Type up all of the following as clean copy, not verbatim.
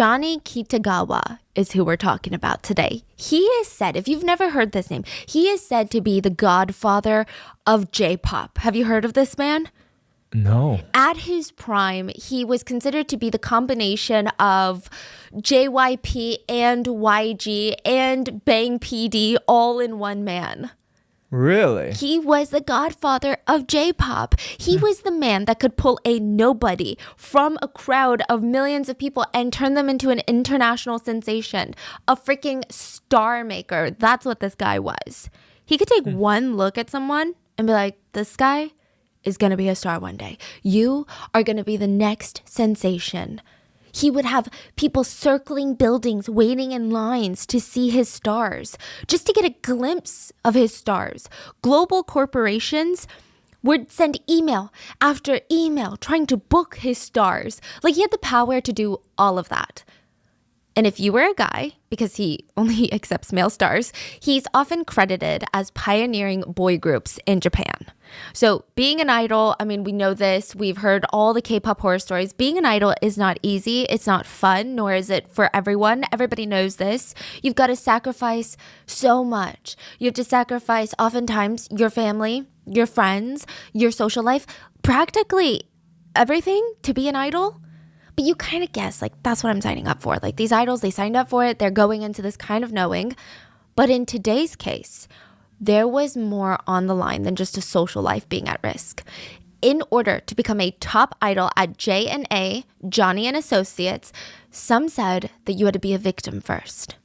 Johnny Kitagawa is who we're talking about today. He is said, if you've never heard this name, he is said to be the godfather of J-pop. Have you heard of this man? No. At his prime, he was considered to be the combination of JYP and YG and Bang PD all in one man. Really? He was the godfather of J-pop. He was the man that could pull a nobody from a crowd of millions of people and turn them into an international sensation. A freaking star maker. That's what this guy was. He could take one look at someone and be like, this guy is going to be a star one day. You are going to be the next sensation. He would have people circling buildings, waiting in lines to see his stars, just to get a glimpse of his stars. Global corporations would send email after email trying to book his stars. Like, he had the power to do all of that. And if you were a guy, because he only accepts male stars, he's often credited as pioneering boy groups in Japan. So being an idol, I mean, we know this. We've heard all the K-pop horror stories. Being an idol is not easy. It's not fun, nor is it for everyone. Everybody knows this. You've got to sacrifice so much. You have to sacrifice oftentimes your family, your friends, your social life, practically everything to be an idol. But you kind of guess, like, that's what I'm signing up for. Like, these idols, they signed up for it. They're going into this kind of knowing. But in today's case, there was more on the line than just a social life being at risk. In order to become a top idol at J&A, Johnny and Associates, some said that you had to be a victim first.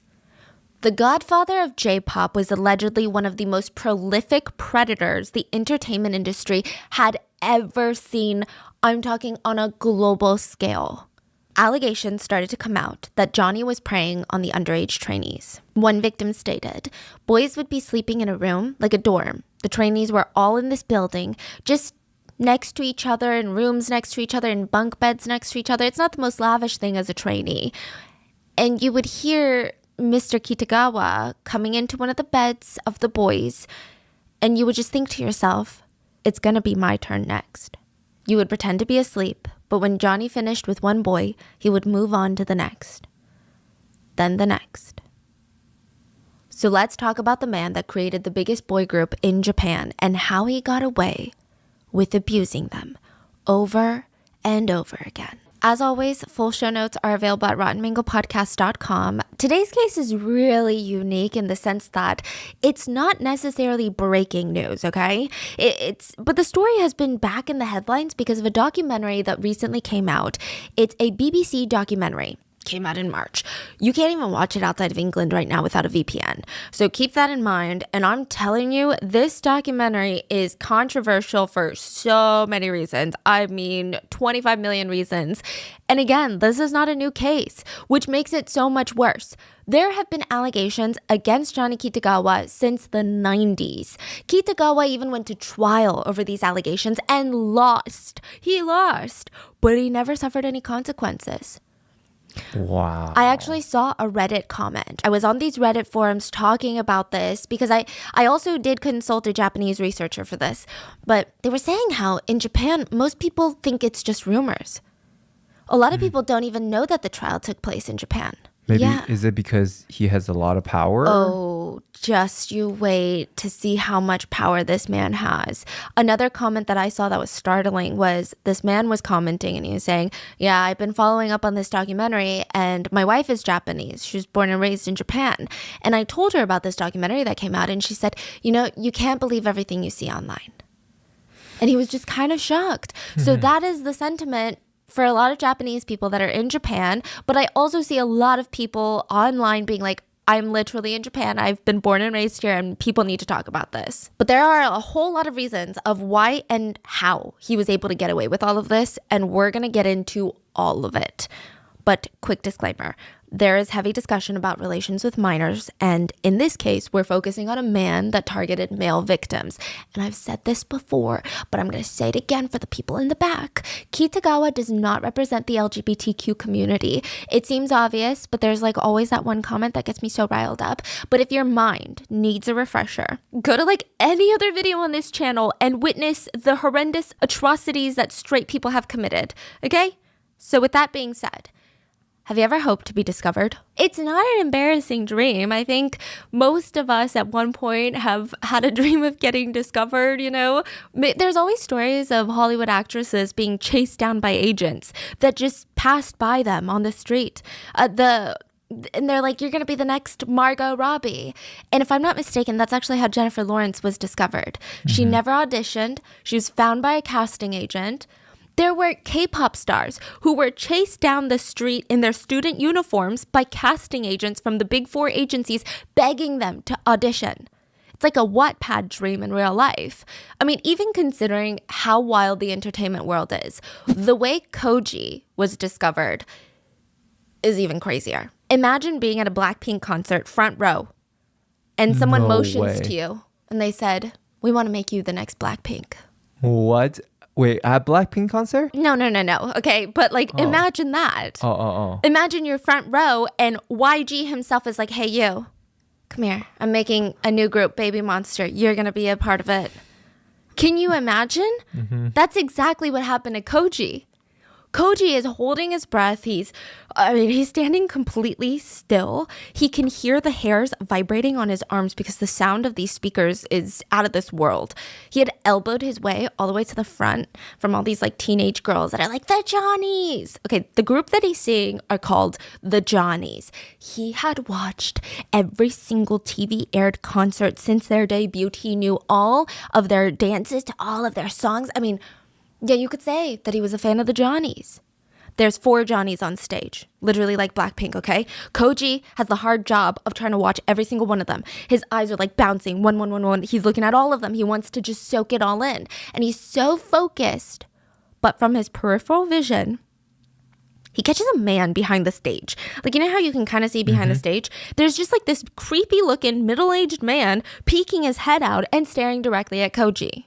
The godfather of J-pop was allegedly one of the most prolific predators the entertainment industry had ever seen. I'm talking on a global scale. Allegations started to come out that Johnny was preying on the underage trainees. One victim stated, boys would be sleeping in a room, like a dorm. The trainees were all in this building, just next to each other, in rooms next to each other, in bunk beds next to each other. It's not the most lavish thing as a trainee. And you would hear Mr. Kitagawa coming into one of the beds of the boys, and you would just think to yourself, it's going to be my turn next. You would pretend to be asleep, but when Johnny finished with one boy, he would move on to the next. Then the next. So let's talk about the man that created the biggest boy group in Japan and how he got away with abusing them over and over again. As always, full show notes are available at RottenMangoPodcast.com. Today's case is really unique in the sense that it's not necessarily breaking news, okay? But the story has been back in the headlines because of a documentary that recently came out. It's a BBC documentary. Came out in March. You can't even watch it outside of England right now without a VPN. So keep that in mind. And I'm telling you, this documentary is controversial for so many reasons. I mean, 25 million reasons. And again, this is not a new case, which makes it so much worse. There have been allegations against Johnny Kitagawa since the 90s. Kitagawa even went to trial over these allegations and lost. He lost, but he never suffered any consequences. Wow. I actually saw a Reddit comment. I was on these Reddit forums talking about this because I also did consult a Japanese researcher for this. But they were saying how in Japan, most people think it's just rumors. A lot of people don't even know that the trial took place in Japan. Maybe, yeah. Is it because he has a lot of power? Oh, just you wait to see how much power this man has. Another comment that I saw that was startling was this man was commenting and he was saying, yeah, I've been following up on this documentary and my wife is Japanese. She was born and raised in Japan. And I told her about this documentary that came out and she said, you know, you can't believe everything you see online. And he was just kind of shocked. So that is the sentiment for a lot of Japanese people that are in Japan, but I also see a lot of people online being like, I'm literally in Japan. I've been born and raised here and people need to talk about this. But there are a whole lot of reasons of why and how he was able to get away with all of this, and we're going to get into all of it. But quick disclaimer, there is heavy discussion about relations with minors, and in this case, we're focusing on a man that targeted male victims. And I've said this before, but I'm going to say it again for the people in the back. Kitagawa does not represent the LGBTQ community. It seems obvious, but there's like always that one comment that gets me so riled up. But if your mind needs a refresher, go to like any other video on this channel and witness the horrendous atrocities that straight people have committed, okay? So with that being said, Have you ever hoped to be discovered? It's not an embarrassing dream. I think most of us at one point have had a dream of getting discovered, you know? There's always stories of Hollywood actresses being chased down by agents that just passed by them on the street. And they're like, you're going to be the next Margot Robbie. And if I'm not mistaken, that's actually how Jennifer Lawrence was discovered. She never auditioned. She was found by a casting agent. There were K-pop stars who were chased down the street in their student uniforms by casting agents from the Big Four agencies begging them to audition. It's like a Wattpad dream in real life. I mean, even considering how wild the entertainment world is, the way Koji was discovered is even crazier. Imagine being at a Blackpink concert, front row, and someone No motions way. to you, and they said, we want to make you the next Blackpink. What? Wait, at Blackpink concert? No. Okay, but like, imagine that. Oh. Imagine you're front row and YG himself is like, hey, you, come here. I'm making a new group, Baby Monster. You're going to be a part of it. Can you imagine? That's exactly what happened to Koji. Koji is holding his breath. He's standing completely still. He can hear the hairs vibrating on his arms because the sound of these speakers is out of this world. He had elbowed his way all the way to the front from all these like teenage girls that are like, the Johnnies. Okay, the group that he's seeing are called the Johnnies. He had watched every single TV aired concert since their debut. He knew all of their dances to all of their songs. I mean, yeah, you could say that he was a fan of the Johnnies. There's 4 Johnnies on stage, literally like Blackpink, okay? Koji has the hard job of trying to watch every single one of them. His eyes are like bouncing, one. He's looking at all of them. He wants to just soak it all in. And he's so focused. But from his peripheral vision, he catches a man behind the stage. Like, you know how you can kind of see behind the stage? There's just like this creepy looking middle-aged man peeking his head out and staring directly at Koji.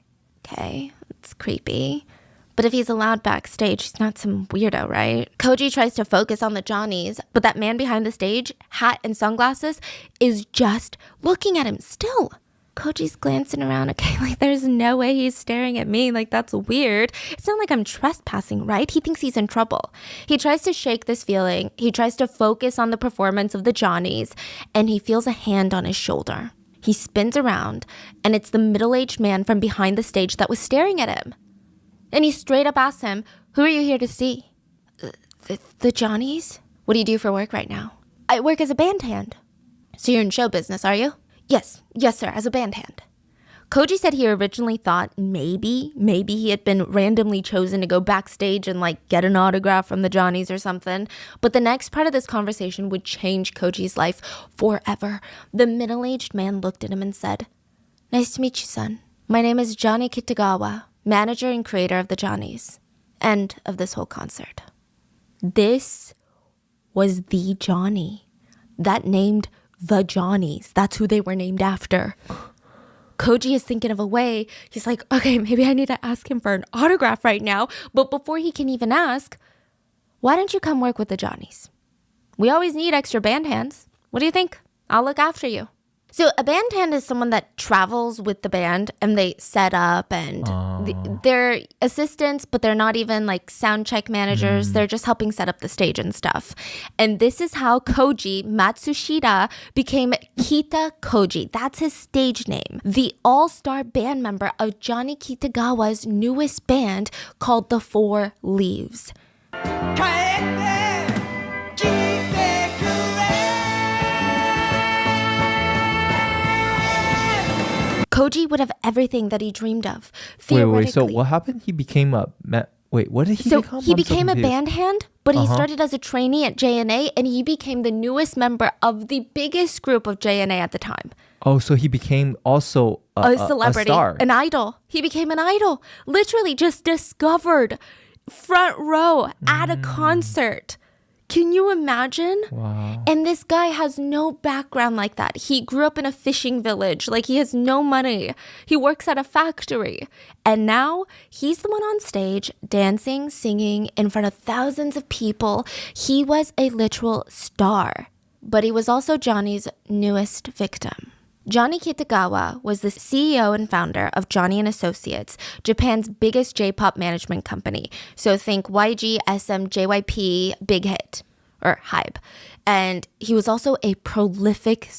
Okay, it's creepy. But if he's allowed backstage, he's not some weirdo, right? Koji tries to focus on the Johnnies, but that man behind the stage, hat and sunglasses, is just looking at him still. Koji's glancing around. Okay, like there's no way he's staring at me. Like that's weird. It's not like I'm trespassing, right? He thinks he's in trouble. He tries to shake this feeling. He tries to focus on the performance of the Johnnies, and he feels a hand on his shoulder. He spins around, and it's the middle-aged man from behind the stage that was staring at him. And he straight up asks him, who are you here to see? The Johnnies? What do you do for work right now? I work as a band hand. So you're in show business, are you? Yes, sir, as a band hand. Koji said he originally thought maybe he had been randomly chosen to go backstage and like get an autograph from the Johnnies or something. But the next part of this conversation would change Koji's life forever. The middle-aged man looked at him and said, nice to meet you, son. My name is Johnny Kitagawa, manager and creator of the Johnnies, and of this whole concert. This was the Johnny that named the Johnnies. That's who they were named after. Koji is thinking of a way. He's like, okay, maybe I need to ask him for an autograph right now. But before he can even ask, why don't you come work with the Johnnies? We always need extra band hands. What do you think? I'll look after you. So a band hand is someone that travels with the band and they set up and they're assistants, but they're not even like sound check managers. They're just helping set up the stage and stuff. And this is how Koji Matsushita became Kita Koji. That's his stage name. The all-star band member of Johnny Kitagawa's newest band called The Four Leaves. Koji would have everything that he dreamed of. Wait. So what happened? He became a... what did he become? He I'm so became a confused. band hand, but he started as a trainee at JNA, and he became the newest member of the biggest group of JNA at the time. Oh, so he became also a celebrity, a star. an idol. He became an idol. Literally just discovered front row at a concert. Can you imagine? Wow. And this guy has no background like that. He grew up in a fishing village. Like, he has no money. He works at a factory. And now he's the one on stage dancing, singing in front of thousands of people. He was a literal star. But he was also Johnny's newest victim. Johnny Kitagawa was the CEO and founder of Johnny & Associates, Japan's biggest J-pop management company. So think YG, SM, JYP, Big Hit. or Hybe. And he was also a prolific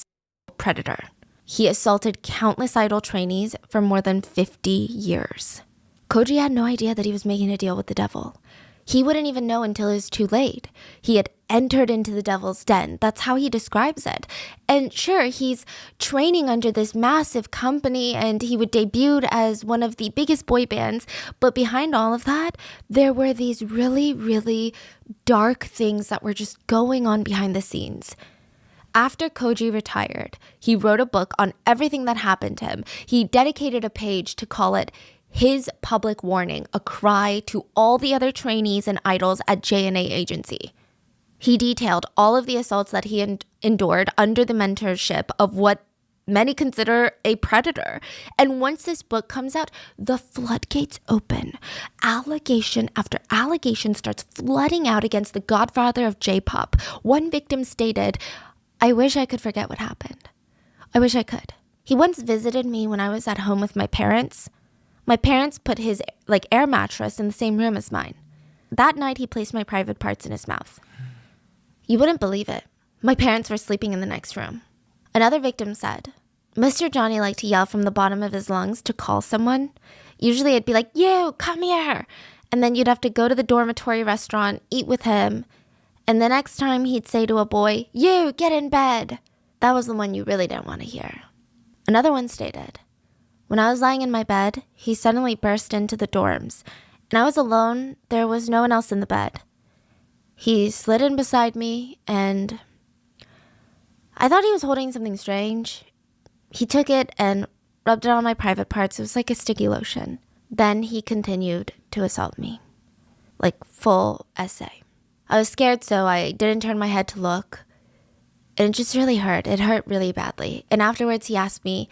predator. He assaulted countless idol trainees for more than 50 years. Koji had no idea that he was making a deal with the devil. He wouldn't even know until it was too late. He had entered into the devil's den. That's how he describes it. And sure, he's training under this massive company and he would debut as one of the biggest boy bands. But behind all of that, there were these really, really dark things that were just going on behind the scenes. After Koji retired, he wrote a book on everything that happened to him. He dedicated a page to call it His Public Warning, a cry to all the other trainees and idols at J&A Agency. He detailed all of the assaults that he endured under the mentorship of what many consider a predator. And once this book comes out, the floodgates open. Allegation after allegation starts flooding out against the godfather of J-pop. One victim stated, "I wish I could forget what happened. I wish I could." He once visited me when I was at home with my parents. My parents put his air mattress in the same room as mine. That night, he placed my private parts in his mouth. You wouldn't believe it. My parents were sleeping in the next room. Another victim said, Mr. Johnny liked to yell from the bottom of his lungs to call someone. Usually it'd be like, "You, come here." And then you'd have to go to the dormitory restaurant, eat with him. And the next time he'd say to a boy, "You, get in bed." That was the one you really didn't want to hear. Another one stated, when I was lying in my bed, he suddenly burst into the dorms, and I was alone. There was no one else in the bed. He slid in beside me, and I thought he was holding something strange. He took it and rubbed it on my private parts. It was like a sticky lotion. Then he continued to assault me, like full essay. I was scared, so I didn't turn my head to look, and it just really hurt. It hurt really badly. And afterwards, he asked me,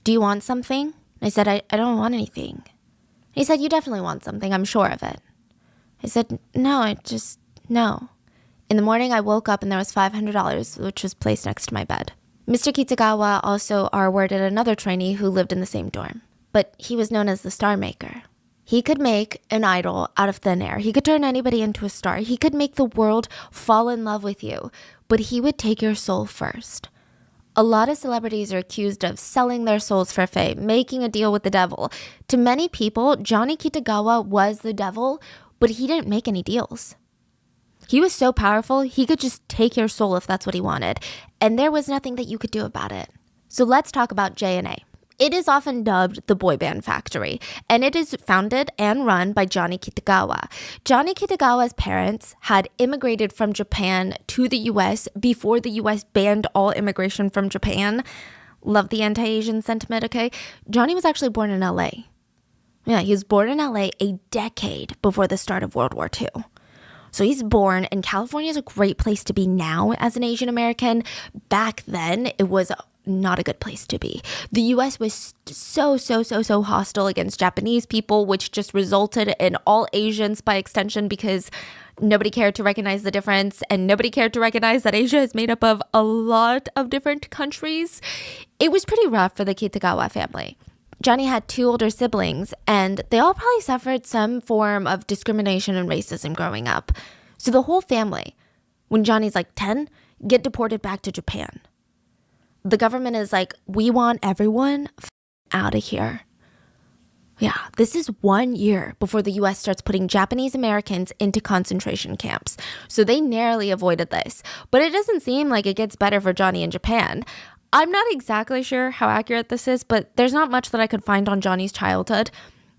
"Do you want something?" I said, I don't want anything. He said, "You definitely want something. I'm sure of it." I said, no. In the morning, I woke up and there was $500, which was placed next to my bed. Mr. Kitagawa also R-worded another trainee who lived in the same dorm, but he was known as the Star Maker. He could make an idol out of thin air. He could turn anybody into a star. He could make the world fall in love with you, but he would take your soul first. A lot of celebrities are accused of selling their souls for fame, making a deal with the devil. To many people, Johnny Kitagawa was the devil, but he didn't make any deals. He was so powerful, he could just take your soul if that's what he wanted, and there was nothing that you could do about it. So let's talk about J&A. It is often dubbed the boy band factory, and it is founded and run by Johnny Kitagawa. Johnny Kitagawa's parents had immigrated from Japan to the US before the US banned all immigration from Japan. Love the anti-Asian sentiment, okay? Johnny was actually born in LA. Yeah, he was born in LA a decade before the start of World War II. So he's born, and California is a great place to be now as an Asian American. Back then, it was not a good place to be. The US was so hostile against Japanese people, which just resulted in all Asians by extension, because nobody cared to recognize the difference, and nobody cared to recognize that Asia is made up of a lot of different countries. It was pretty rough for the Kitagawa family. Johnny had 2 older siblings, and they all probably suffered some form of discrimination and racism growing up. So the whole family, when Johnny's like 10, get deported back to Japan. The government is like, we want everyone out of here. Yeah, this is 1 year before the US starts putting Japanese Americans into concentration camps. So they narrowly avoided this. But it doesn't seem like it gets better for Johnny in Japan. I'm not exactly sure how accurate this is, but there's not much that I could find on Johnny's childhood.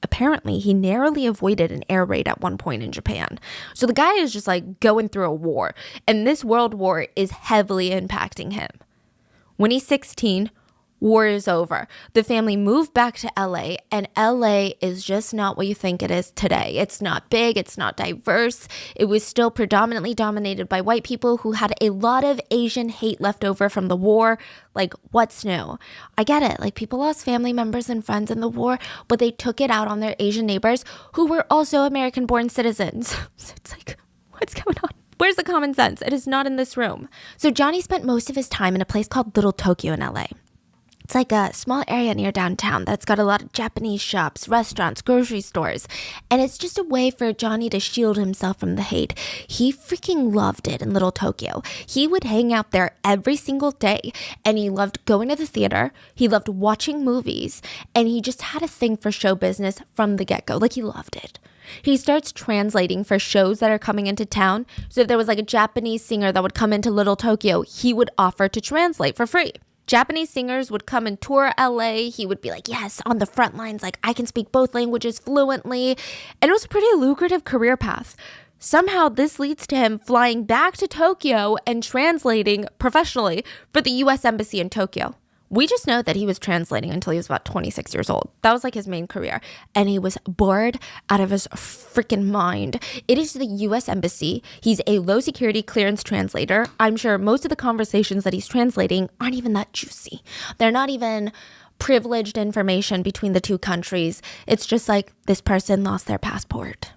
Apparently, he narrowly avoided an air raid at one point in Japan. So the guy is just like going through a war, and this world war is heavily impacting him. When he's 16, war is over. The family moved back to LA, and LA is just not what you think it is today. It's not big, it's not diverse. It was still predominantly dominated by white people who had a lot of Asian hate left over from the war. Like, what's new? I get it. Like, people lost family members and friends in the war, but they took it out on their Asian neighbors who were also American-born citizens. So it's like, what's going on? Where's the common sense? It is not in this room. So Johnny spent most of his time in a place called Little Tokyo in LA. It's like a small area near downtown that's got a lot of Japanese shops, restaurants, grocery stores. And it's just a way for Johnny to shield himself from the hate. He freaking loved it in Little Tokyo. He would hang out there every single day. And he loved going to the theater. He loved watching movies. And he just had a thing for show business from the get-go. Like, he loved it. He starts translating for shows that are coming into town. So if there was like a Japanese singer that would come into Little Tokyo, he would offer to translate for free. Japanese singers would come and tour LA. He would be like, yes, on the front lines, like I can speak both languages fluently. And it was a pretty lucrative career path. Somehow this leads to him flying back to Tokyo and translating professionally for the US Embassy in Tokyo. We just know that he was translating until he was about 26 years old. That was like his main career. And he was bored out of his freaking mind. It is the US Embassy. He's a low security clearance translator. I'm sure most of the conversations that he's translating aren't even that juicy. They're not even privileged information between the two countries. It's just like this person lost their passport.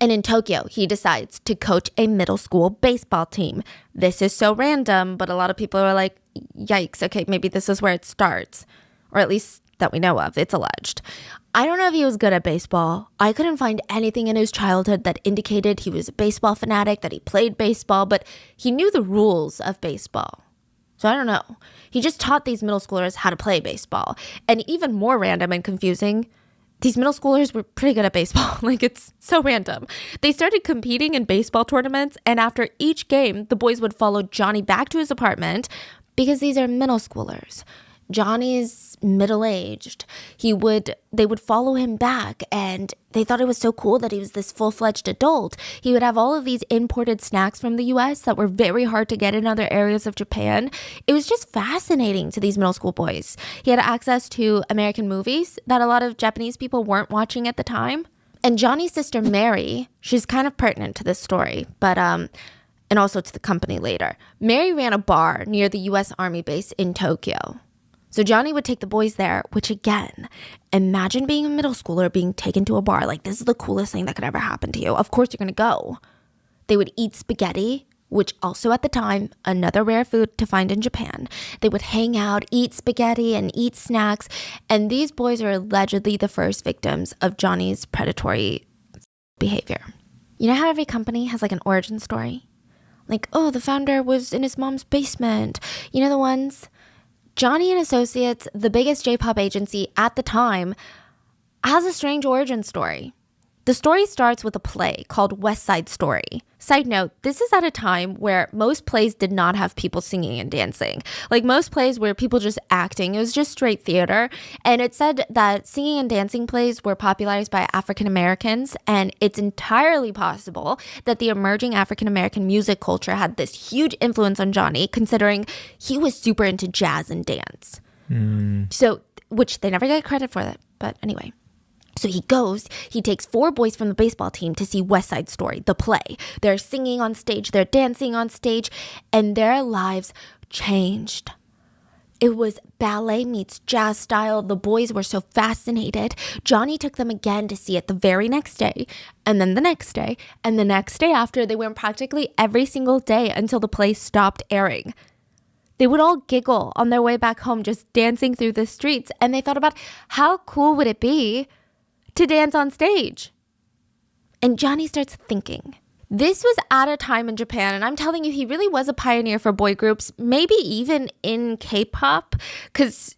And in Tokyo, he decides to coach a middle school baseball team. This is so random, but a lot of people are like, yikes, okay, maybe this is where it starts. Or at least that we know of, it's alleged. I don't know if he was good at baseball. I couldn't find anything in his childhood that indicated he was a baseball fanatic, that he played baseball, but he knew the rules of baseball. So I don't know. He just taught these middle schoolers how to play baseball. And even more random and confusing, these middle schoolers were pretty good at baseball. Like, it's so random. They started competing in baseball tournaments, and after each game, the boys would follow Johnny back to his apartment because these are middle schoolers. Johnny's middle-aged. They would follow him back, and they thought it was so cool that he was this full-fledged adult. He would have all of these imported snacks from the US that were very hard to get in other areas of Japan. It was just fascinating to these middle school boys. He had access to American movies that a lot of Japanese people weren't watching at the time. And Johnny's sister Mary, she's kind of pertinent to this story, but and also to the company later. Mary ran a bar near the US Army base in Tokyo. So Johnny would take the boys there, which again, imagine being a middle schooler being taken to a bar. Like, this is the coolest thing that could ever happen to you. Of course you're going to go. They would eat spaghetti, which also at the time, another rare food to find in Japan. They would hang out, eat spaghetti, and eat snacks. And these boys are allegedly the first victims of Johnny's predatory behavior. You know how every company has like an origin story? Like, oh, the founder was in his mom's basement. You know the ones? Johnny & Associates, the biggest J-pop agency at the time, has a strange origin story. The story starts with a play called West Side Story. Side note, this is at a time where most plays did not have people singing and dancing. Like, most plays were people just acting. It was just straight theater. And it said that singing and dancing plays were popularized by African Americans. And it's entirely possible that the emerging African American music culture had this huge influence on Johnny, considering he was super into jazz and dance. So, which they never get credit for that. But anyway. So he takes 4 boys from the baseball team to see West Side Story, the play. They're singing on stage, they're dancing on stage, and their lives changed. It was ballet meets jazz style. The boys were so fascinated. Johnny took them again to see it the very next day, and then the next day, and the next day after. They went practically every single day until the play stopped airing. They would all giggle on their way back home just dancing through the streets, and they thought about how cool would it be to dance on stage. And Johnny starts thinking. This was at a time in Japan, and I'm telling you, he really was a pioneer for boy groups, maybe even in K-pop, because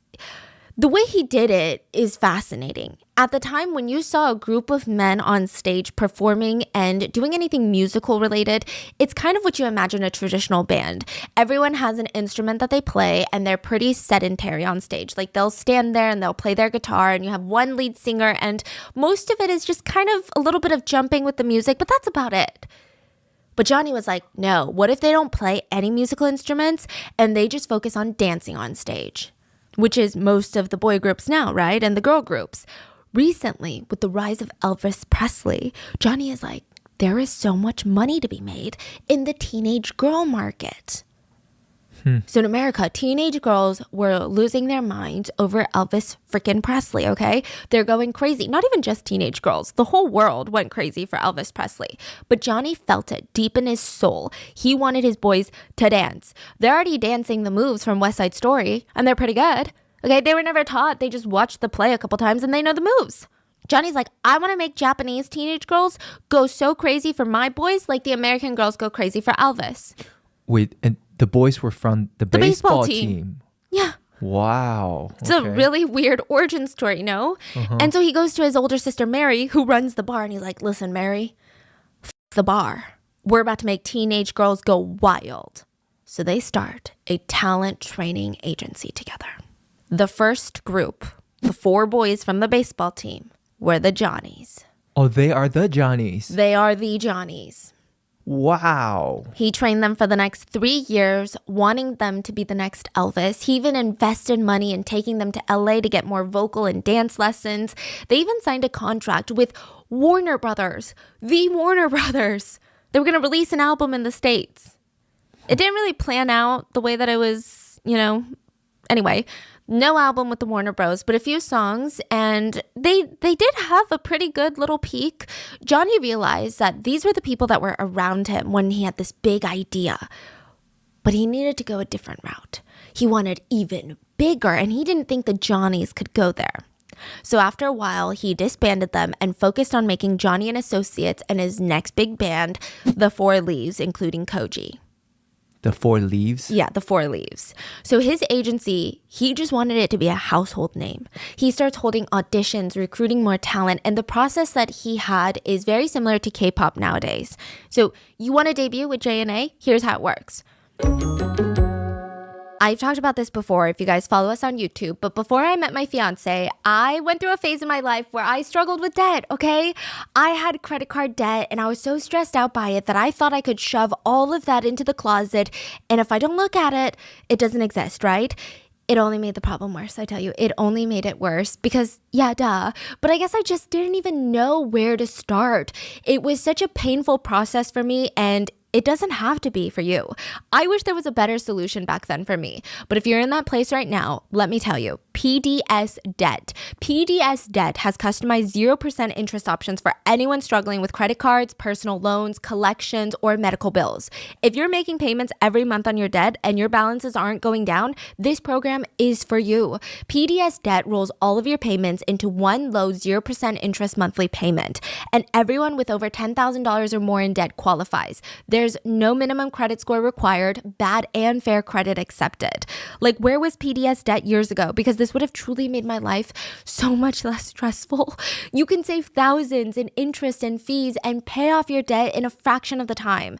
the way he did it is fascinating. At the time, when you saw a group of men on stage performing and doing anything musical related, it's kind of what you imagine a traditional band. Everyone has an instrument that they play, and they're pretty sedentary on stage. Like, they'll stand there and they'll play their guitar, and you have one lead singer, and most of it is just kind of a little bit of jumping with the music, but that's about it. But Johnny was like, no, what if they don't play any musical instruments and they just focus on dancing on stage? Which is most of the boy groups now, right? And the girl groups. Recently, with the rise of Elvis Presley, Johnny is like, there is so much money to be made in the teenage girl market. So in America, teenage girls were losing their minds over Elvis freaking Presley, okay? They're going crazy. Not even just teenage girls. The whole world went crazy for Elvis Presley. But Johnny felt it deep in his soul. He wanted his boys to dance. They're already dancing the moves from West Side Story, and they're pretty good. Okay, they were never taught. They just watched the play a couple times and they know the moves. Johnny's like, I want to make Japanese teenage girls go so crazy for my boys like the American girls go crazy for Elvis. Wait, and the boys were from the baseball baseball team. Yeah. Wow. It's a really weird origin story, no? And so he goes to his older sister, Mary, who runs the bar. And he's like, listen, Mary, the bar. We're about to make teenage girls go wild. So they start a talent training agency together. The first group, the 4 boys from the baseball team, were the Johnnies. Oh, they are the Johnnies. They are the Johnnies. Wow. He trained them for the next 3 years, wanting them to be the next Elvis. He even invested money in taking them to LA to get more vocal and dance lessons. They even signed a contract with Warner Brothers, the Warner Brothers. They were going to release an album in the States. It didn't really plan out the way that it was, Anyway, no album with the Warner Bros, but a few songs, and they did have a pretty good little peak. Johnny realized that these were the people that were around him when he had this big idea, but he needed to go a different route. He wanted even bigger, and he didn't think the Johnnies could go there. So after a while, he disbanded them and focused on making Johnny and Associates and his next big band, the 4 Leaves, including Koji. The 4 Leaves? Yeah, the 4 Leaves. So his agency, he just wanted it to be a household name. He starts holding auditions, recruiting more talent, and the process that he had is very similar to K-pop nowadays. So you want to debut with JNA? Here's how it works. I've talked about this before if you guys follow us on YouTube, but before I met my fiance, I went through a phase in my life where I struggled with debt, okay? I had credit card debt and I was so stressed out by it that I thought I could shove all of that into the closet, and if I don't look at it, it doesn't exist, right? It only made the problem worse, I tell you. It only made it worse because, yeah, duh. But I guess I just didn't even know where to start. It was such a painful process for me, and it doesn't have to be for you. I wish there was a better solution back then for me. But if you're in that place right now, let me tell you, PDS Debt. PDS Debt has customized 0% interest options for anyone struggling with credit cards, personal loans, collections, or medical bills. If you're making payments every month on your debt and your balances aren't going down, this program is for you. PDS Debt rolls all of your payments into one low 0% interest monthly payment. And everyone with over $10,000 or more in debt qualifies. There's no minimum credit score required, bad and fair credit accepted. Like, where was PDS Debt years ago? Because this would have truly made my life so much less stressful. You can save thousands in interest and fees and pay off your debt in a fraction of the time.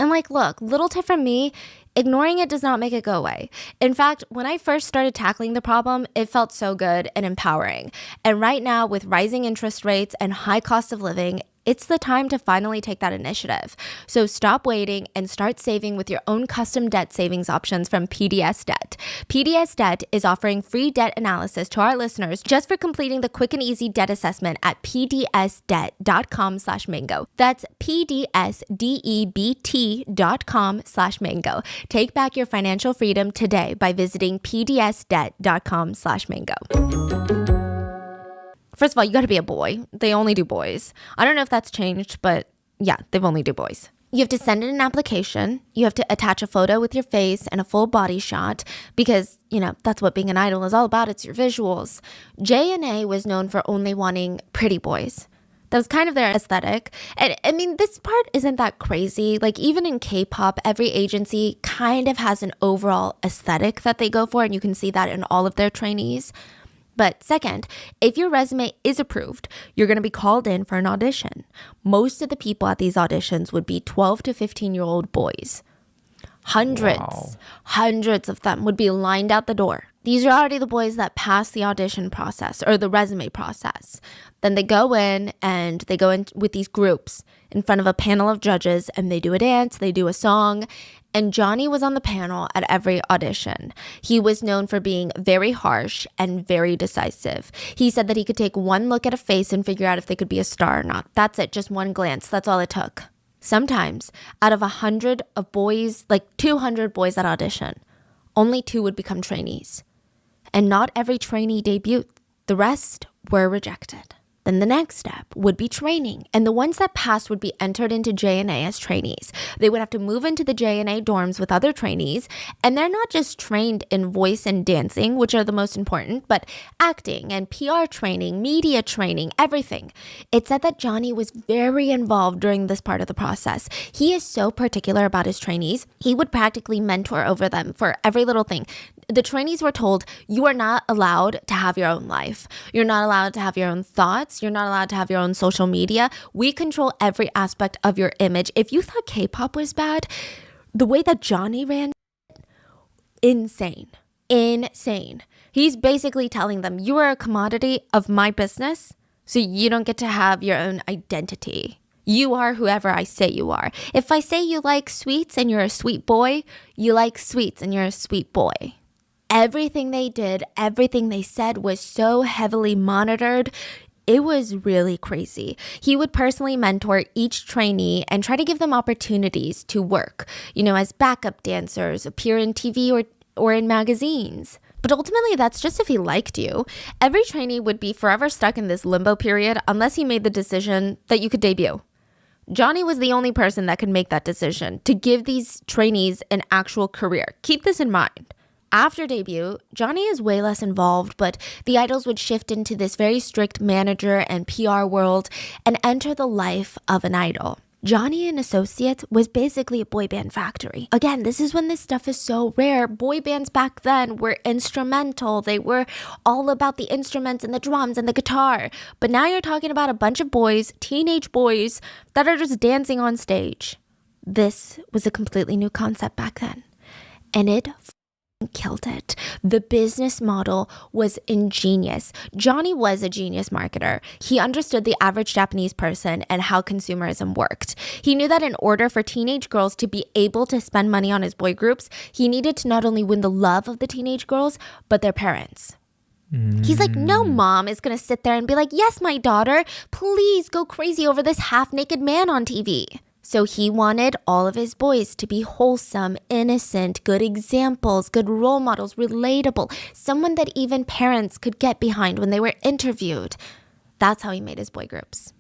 And look, little tip from me, ignoring it does not make it go away. In fact, when I first started tackling the problem, it felt so good and empowering. And right now, with rising interest rates and high cost of living, it's the time to finally take that initiative. So stop waiting and start saving with your own custom debt savings options from PDS Debt. PDS Debt is offering free debt analysis to our listeners just for completing the quick and easy debt assessment at pdsdebt.com/mango. That's pdsdebt.com/mango. Take back your financial freedom today by visiting pdsdebt.com/mango. First of all, you got to be a boy. They only do boys. I don't know if that's changed, but yeah, they've only do boys. You have to send in an application. You have to attach a photo with your face and a full body shot because, that's what being an idol is all about. It's your visuals. JNA was known for only wanting pretty boys. That was kind of their aesthetic. And I mean, this part isn't that crazy. Even in K-pop, every agency kind of has an overall aesthetic that they go for, and you can see that in all of their trainees. But second, if your resume is approved, you're going to be called in for an audition. Most of the people at these auditions would be 12 to 15-year-old boys. Hundreds of them would be lined out the door. These are already the boys that pass the audition process or the resume process. Then they go in and they go in with these groups in front of a panel of judges, and they do a dance, they do a song. And Johnny was on the panel at every audition. He was known for being very harsh and very decisive. He said that he could take one look at a face and figure out if they could be a star or not. That's it, just one glance. That's all it took. Sometimes, out of 100 of boys, 200 boys that audition, only 2 would become trainees. And not every trainee debuted. The rest were rejected. Then the next step would be training, and the ones that passed would be entered into JNA as trainees. They would have to move into the JNA dorms with other trainees, and they're not just trained in voice and dancing, which are the most important, but acting and PR training, media training, everything. It said that Johnny was very involved during this part of the process. He is so particular about his trainees. He would practically mentor over them for every little thing. The trainees were told, you are not allowed to have your own life. You're not allowed to have your own thoughts. You're not allowed to have your own social media. We control every aspect of your image. If you thought K-pop was bad, the way that Johnny ran, insane. He's basically telling them, you are a commodity of my business, so you don't get to have your own identity. You are whoever I say you are. If I say you like sweets and you're a sweet boy, you like sweets and you're a sweet boy. Everything they did, everything they said was so heavily monitored. It was really crazy. He would personally mentor each trainee and try to give them opportunities to work, as backup dancers, appear in TV or in magazines. But ultimately, that's just if he liked you. Every trainee would be forever stuck in this limbo period unless he made the decision that you could debut. Johnny was the only person that could make that decision to give these trainees an actual career. Keep this in mind. After debut, Johnny is way less involved, but the idols would shift into this very strict manager and PR world and enter the life of an idol. Johnny and Associates was basically a boy band factory. Again, this is when this stuff is so rare. Boy bands back then were instrumental. They were all about the instruments and the drums and the guitar. But now you're talking about a bunch of boys, teenage boys, that are just dancing on stage. This was a completely new concept back then. And it killed it. The business model was ingenious. Johnny was a genius marketer. He understood the average Japanese person and how consumerism worked. He knew that in order for teenage girls to be able to spend money on his boy groups, he needed to not only win the love of the teenage girls, but their parents. He's like, no mom is going to sit there and be like, yes, my daughter, please go crazy over this half-naked man on TV. So he wanted all of his boys to be wholesome, innocent, good examples, good role models, relatable, someone that even parents could get behind when they were interviewed. That's how he made his boy groups.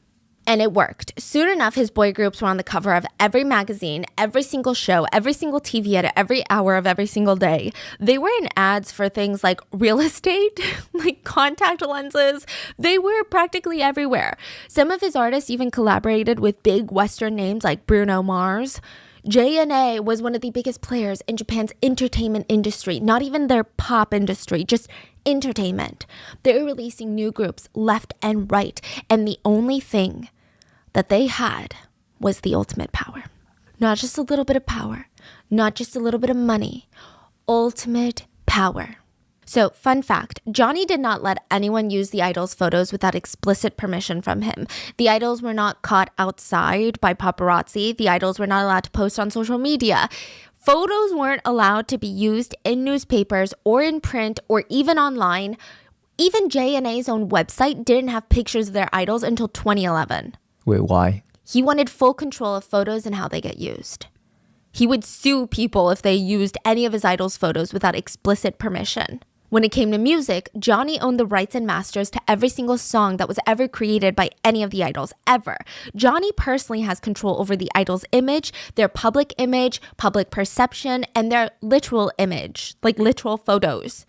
And it worked. Soon enough, his boy groups were on the cover of every magazine, every single show, every single TV ad, every hour of every single day. They were in ads for things like real estate, like contact lenses. They were practically everywhere. Some of his artists even collaborated with big Western names like Bruno Mars. JNA was one of the biggest players in Japan's entertainment industry, not even their pop industry, just entertainment. They were releasing new groups left and right, and the only thing that they had was the ultimate power. Not just a little bit of power, not just a little bit of money, ultimate power. So, fun fact, Johnny did not let anyone use the idols' photos without explicit permission from him. The idols were not caught outside by paparazzi. The idols were not allowed to post on social media. Photos weren't allowed to be used in newspapers or in print or even online. Even JNA's own website didn't have pictures of their idols until 2011. Wait, why? He wanted full control of photos and how they get used. He would sue people if they used any of his idols' photos without explicit permission. When it came to music, Johnny owned the rights and masters to every single song that was ever created by any of the idols, ever. Johnny personally has control over the idols' image, their public image, public perception, and their literal image, like literal photos.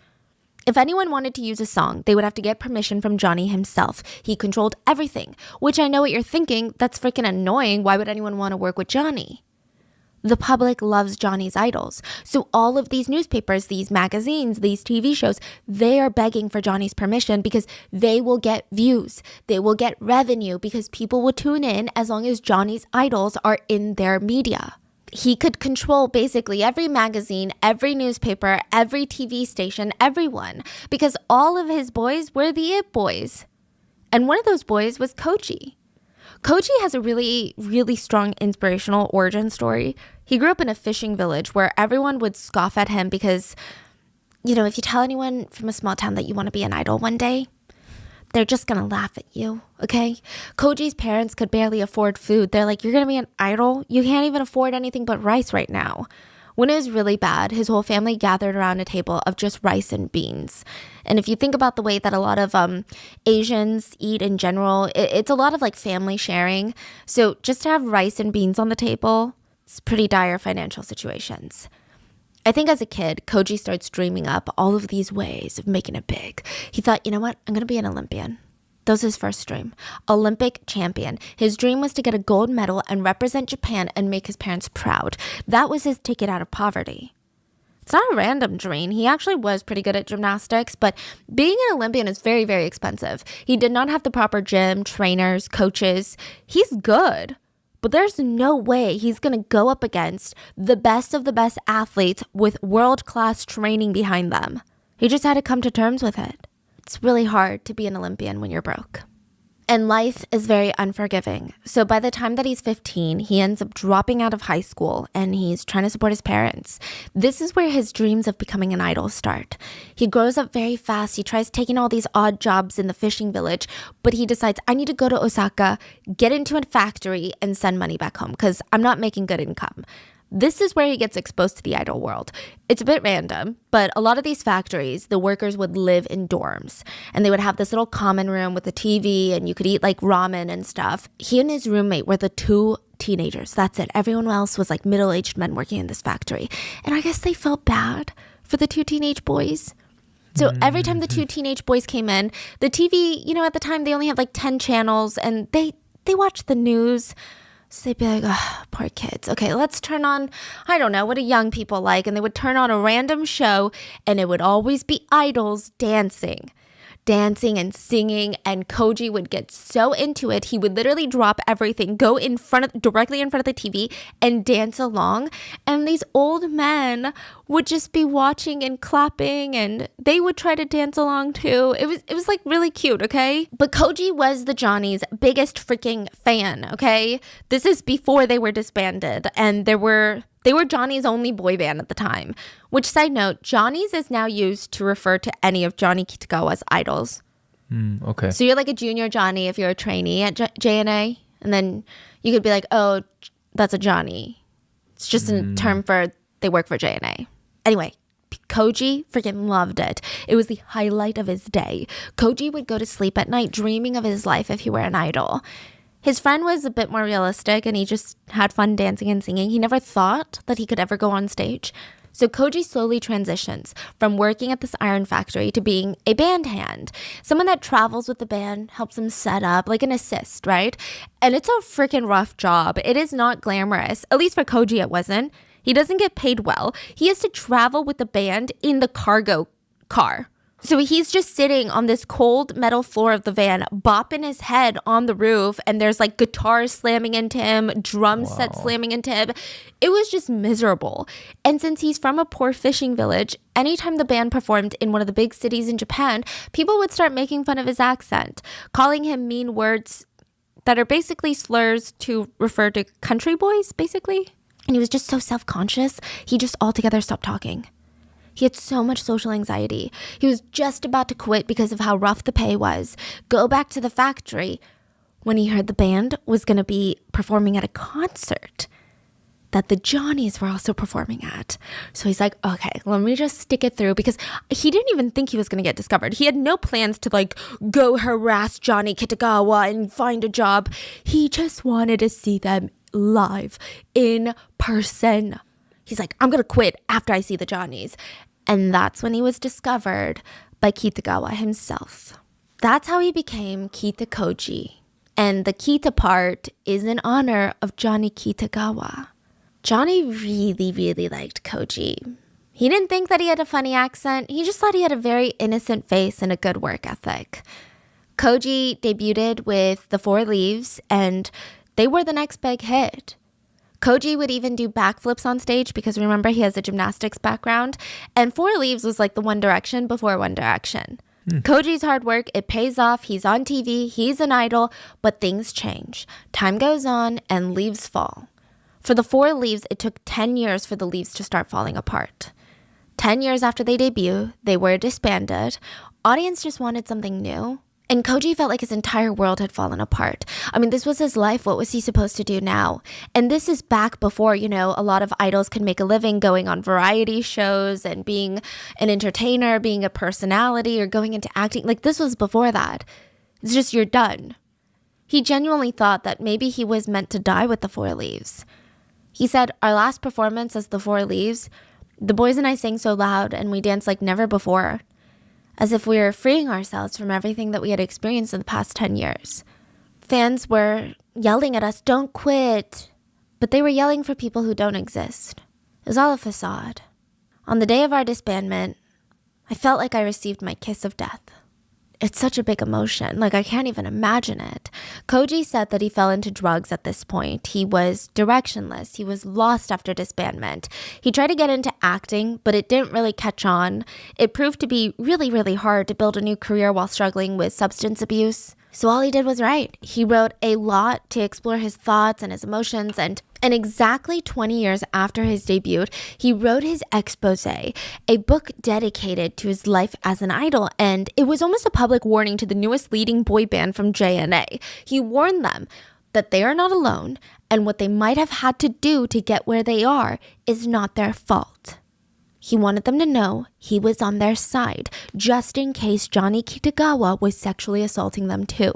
If anyone wanted to use a song, they would have to get permission from Johnny himself. He controlled everything, which I know what you're thinking, that's freaking annoying. Why would anyone want to work with Johnny? The public loves Johnny's idols. So all of these newspapers, these magazines, these TV shows, they are begging for Johnny's permission because they will get views. They will get revenue because people will tune in as long as Johnny's idols are in their media. He could control basically every magazine, every newspaper, every TV station, everyone, because all of his boys were the it boys. And one of those boys was Koji. Koji has a really, really strong inspirational origin story. He grew up in a fishing village where everyone would scoff at him because, if you tell anyone from a small town that you want to be an idol one day, they're just going to laugh at you, okay? Koji's parents could barely afford food. They're like, you're going to be an idol? You can't even afford anything but rice right now. When it was really bad, his whole family gathered around a table of just rice and beans. And if you think about the way that a lot of Asians eat in general, it's a lot of like family sharing. So just to have rice and beans on the table, it's pretty dire financial situations. I think as a kid, Koji starts dreaming up all of these ways of making it big. He thought, you know what? I'm going to be an Olympian. That was his first dream. Olympic champion. His dream was to get a gold medal and represent Japan and make his parents proud. That was his ticket out of poverty. It's not a random dream. He actually was pretty good at gymnastics, but being an Olympian is very, very expensive. He did not have the proper gym, trainers, coaches. He's good, but there's no way he's going to go up against the best of the best athletes with world-class training behind them. He just had to come to terms with it. It's really hard to be an Olympian when you're broke. And life is very unforgiving. So by the time that he's 15, he ends up dropping out of high school and he's trying to support his parents. This is where his dreams of becoming an idol start. He grows up very fast. He tries taking all these odd jobs in the fishing village, but he decides, I need to go to Osaka, get into a factory, and send money back home because I'm not making good income. This is where he gets exposed to the idol world. It's a bit random, but a lot of these factories, the workers would live in dorms and they would have this little common room with a TV and you could eat like ramen and stuff. He and his roommate were the two teenagers. That's it. Everyone else was like middle-aged men working in this factory. And I guess they felt bad for the two teenage boys. So every time the two teenage boys came in, the TV, at the time they only had like 10 channels and they watched the news. So they'd be like, oh, poor kids. Okay, let's turn on, I don't know, what do young people like? And they would turn on a random show and it would always be idols dancing and singing. And Koji would get so into it. He would literally drop everything, go directly in front of the TV and dance along. And these old men would just be watching and clapping and they would try to dance along too. It was like really cute, okay? But Koji was the Johnny's biggest freaking fan, okay? This is before they were disbanded and they were Johnny's only boy band at the time. Which, side note, Johnny's is now used to refer to any of Johnny Kitagawa's idols. Okay. So you're like a junior Johnny if you're a trainee at JNA. And then you could be like, oh, that's a Johnny. It's just a term for they work for JNA. Anyway, Koji freaking loved it. It was the highlight of his day. Koji would go to sleep at night dreaming of his life if he were an idol. His friend was a bit more realistic and he just had fun dancing and singing. He never thought that he could ever go on stage. So Koji slowly transitions from working at this iron factory to being a band hand. Someone that travels with the band, helps them set up, like an assist, right? And it's a freaking rough job. It is not glamorous. At least for Koji, it wasn't. He doesn't get paid well. He has to travel with the band in the cargo car. So he's just sitting on this cold metal floor of the van, bopping his head on the roof, and there's like guitars slamming into him, drum sets slamming into him. It was just miserable. And since he's from a poor fishing village, anytime the band performed in one of the big cities in Japan, people would start making fun of his accent, calling him mean words that are basically slurs to refer to country boys, basically. And he was just so self-conscious, he just altogether stopped talking. He had so much social anxiety. He was just about to quit because of how rough the pay was, go back to the factory, when he heard the band was going to be performing at a concert that the Johnnies were also performing at. So he's like, okay, let me just stick it through, because he didn't even think he was going to get discovered. He had no plans to like go harass Johnny Kitagawa and find a job. He just wanted to see them live in person. He's like, I'm going to quit after I see the Johnnies. And that's when he was discovered by Kitagawa himself. That's how he became Kita Koji. And the Kita part is in honor of Johnny Kitagawa. Johnny really, really liked Koji. He didn't think that he had a funny accent. He just thought he had a very innocent face and a good work ethic. Koji debuted with The Four Leaves, and they were the next big hit. Koji would even do backflips on stage because remember, he has a gymnastics background. And Four Leaves was like the One Direction before One Direction. Koji's hard work, it pays off. He's on TV, he's an idol, but things change. Time goes on and leaves fall. For the Four Leaves, it took 10 years for the leaves to start falling apart. 10 years after they debut, they were disbanded. Audience just wanted something new. And Koji felt like his entire world had fallen apart. I mean, this was his life. What was he supposed to do now? And this is back before, a lot of idols could make a living going on variety shows and being an entertainer, being a personality, or going into acting. Like, this was before that. It's just, you're done. He genuinely thought that maybe he was meant to die with the Four Leaves. He said, our last performance as the Four Leaves, the boys and I sang so loud and we danced like never before, as if we were freeing ourselves from everything that we had experienced in the past 10 years. Fans were yelling at us, don't quit. But they were yelling for people who don't exist. It was all a facade. On the day of our disbandment, I felt like I received my kiss of death. It's such a big emotion. Like, I can't even imagine it. Koji said that he fell into drugs at this point. He was directionless. He was lost after disbandment. He tried to get into acting, but it didn't really catch on. It proved to be really, really hard to build a new career while struggling with substance abuse. So all he did was write. He wrote a lot to explore his thoughts and his emotions, and exactly 20 years after his debut, he wrote his expose, a book dedicated to his life as an idol, and it was almost a public warning to the newest leading boy band from JNA. He warned them that they are not alone, and what they might have had to do to get where they are is not their fault. He wanted them to know he was on their side, just in case Johnny Kitagawa was sexually assaulting them too.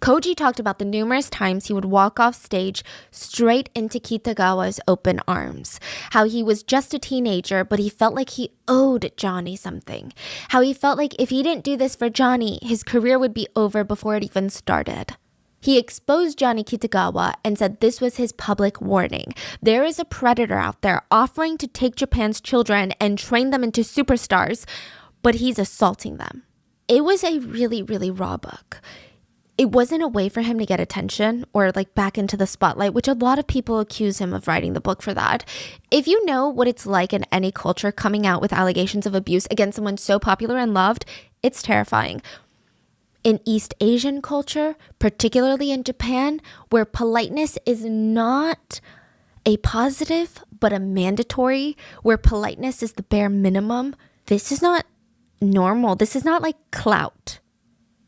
Koji talked about the numerous times he would walk off stage straight into Kitagawa's open arms. How he was just a teenager, but he felt like he owed Johnny something. How he felt like if he didn't do this for Johnny, his career would be over before it even started. He exposed Johnny Kitagawa and said this was his public warning. There is a predator out there offering to take Japan's children and train them into superstars, but he's assaulting them. It was a really, really raw book. It wasn't a way for him to get attention or like back into the spotlight, which a lot of people accuse him of writing the book for that. If you know what it's like in any culture coming out with allegations of abuse against someone so popular and loved, it's terrifying. In East Asian culture, particularly in Japan, where politeness is not a positive, but a mandatory, where politeness is the bare minimum, this is not normal. This is not like clout.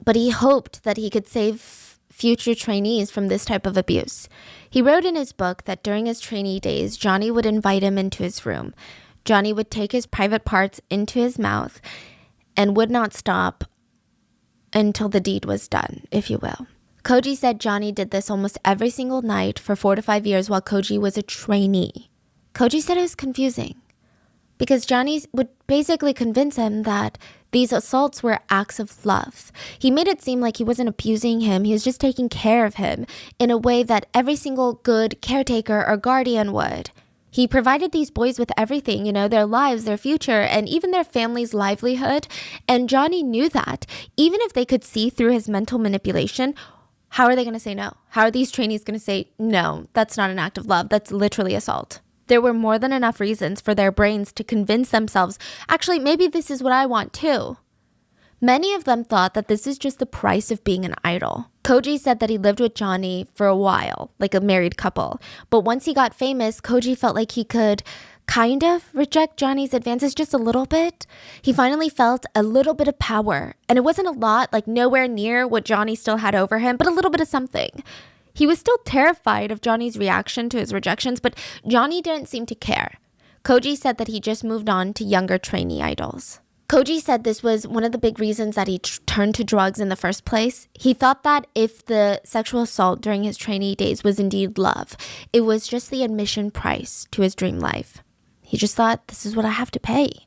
But he hoped that he could save future trainees from this type of abuse. He wrote in his book that during his trainee days, Johnny would invite him into his room. Johnny would take his private parts into his mouth and would not stop until the deed was done, if you will. Koji said Johnny did this almost every single night for 4 to 5 years while Koji was a trainee. Koji said it was confusing because Johnny would basically convince him that these assaults were acts of love. He made it seem like he wasn't abusing him, he was just taking care of him in a way that every single good caretaker or guardian would. He provided these boys with everything, their lives, their future, and even their family's livelihood. And Johnny knew that. Even if they could see through his mental manipulation, how are they going to say no? How are these trainees going to say, no, that's not an act of love. That's literally assault. There were more than enough reasons for their brains to convince themselves, actually, maybe this is what I want too. Many of them thought that this is just the price of being an idol. Koji said that he lived with Johnny for a while, like a married couple. But once he got famous, Koji felt like he could kind of reject Johnny's advances just a little bit. He finally felt a little bit of power. And it wasn't a lot, like nowhere near what Johnny still had over him, but a little bit of something. He was still terrified of Johnny's reaction to his rejections, but Johnny didn't seem to care. Koji said that he just moved on to younger trainee idols. Koji said this was one of the big reasons that he turned to drugs in the first place. He thought that if the sexual assault during his trainee days was indeed love, it was just the admission price to his dream life. He just thought, this is what I have to pay.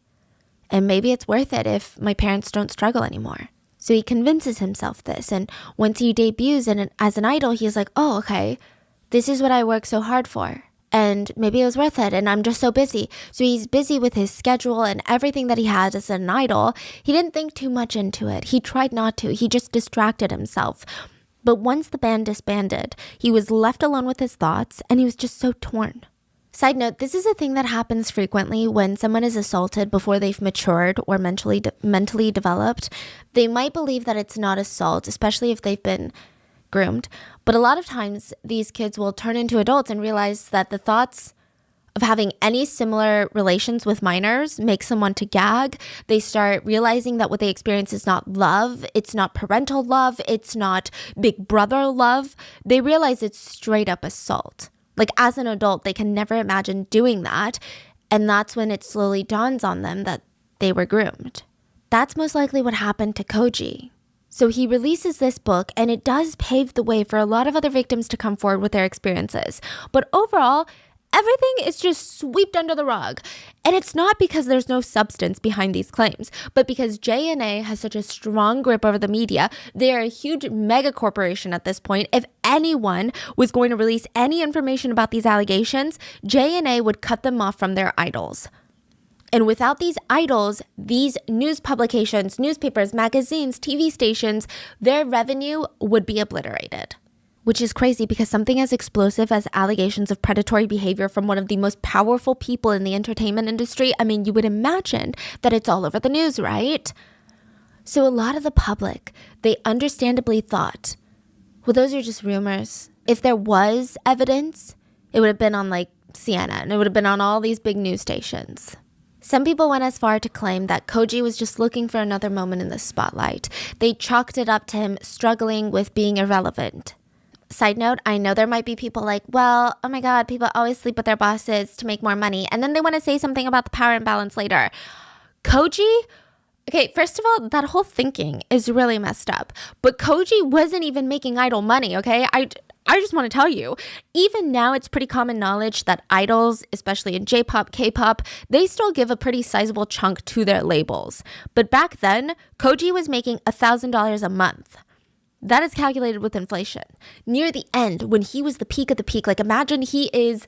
And maybe it's worth it if my parents don't struggle anymore. So he convinces himself this. And once he debuts as an idol, he's like, oh, okay, this is what I worked so hard for. And maybe it was worth it, and I'm just so busy. So he's busy with his schedule and everything that he has as an idol. He didn't think too much into it. He tried not to. He just distracted himself. But once the band disbanded, he was left alone with his thoughts, and he was just so torn. Side note, this is a thing that happens frequently when someone is assaulted before they've matured or mentally developed. They might believe that it's not assault, especially if they've been groomed. But a lot of times these kids will turn into adults and realize that the thoughts of having any similar relations with minors makes them want to gag. They start realizing that what they experience is not love. It's not parental love. It's not big brother love. They realize it's straight up assault. Like as an adult, they can never imagine doing that. And that's when it slowly dawns on them that they were groomed. That's most likely what happened to Koji. So he releases this book, and it does pave the way for a lot of other victims to come forward with their experiences. But overall, everything is just swept under the rug. And it's not because there's no substance behind these claims, but because JNA has such a strong grip over the media. They are a huge mega corporation at this point. If anyone was going to release any information about these allegations, JNA would cut them off from their idols. And without these idols, these news publications, newspapers, magazines, TV stations, their revenue would be obliterated. Which is crazy because something as explosive as allegations of predatory behavior from one of the most powerful people in the entertainment industry, I mean, you would imagine that it's all over the news, right? So a lot of the public, they understandably thought, well, those are just rumors. If there was evidence, it would have been on like CNN. It would have been on all these big news stations. Some people went as far to claim that Koji was just looking for another moment in the spotlight. They chalked it up to him struggling with being irrelevant. Side note, I know there might be people like, well, oh my God, people always sleep with their bosses to make more money. And then they want to say something about the power imbalance later. Koji? Okay, first of all, that whole thinking is really messed up. But Koji wasn't even making idol money, okay? I just want to tell you, even now it's pretty common knowledge that idols, especially in J-pop, K-pop, they still give a pretty sizable chunk to their labels. But back then, Koji was making $1,000 a month. That is calculated with inflation. Near the end, when he was the peak of the peak, like imagine he is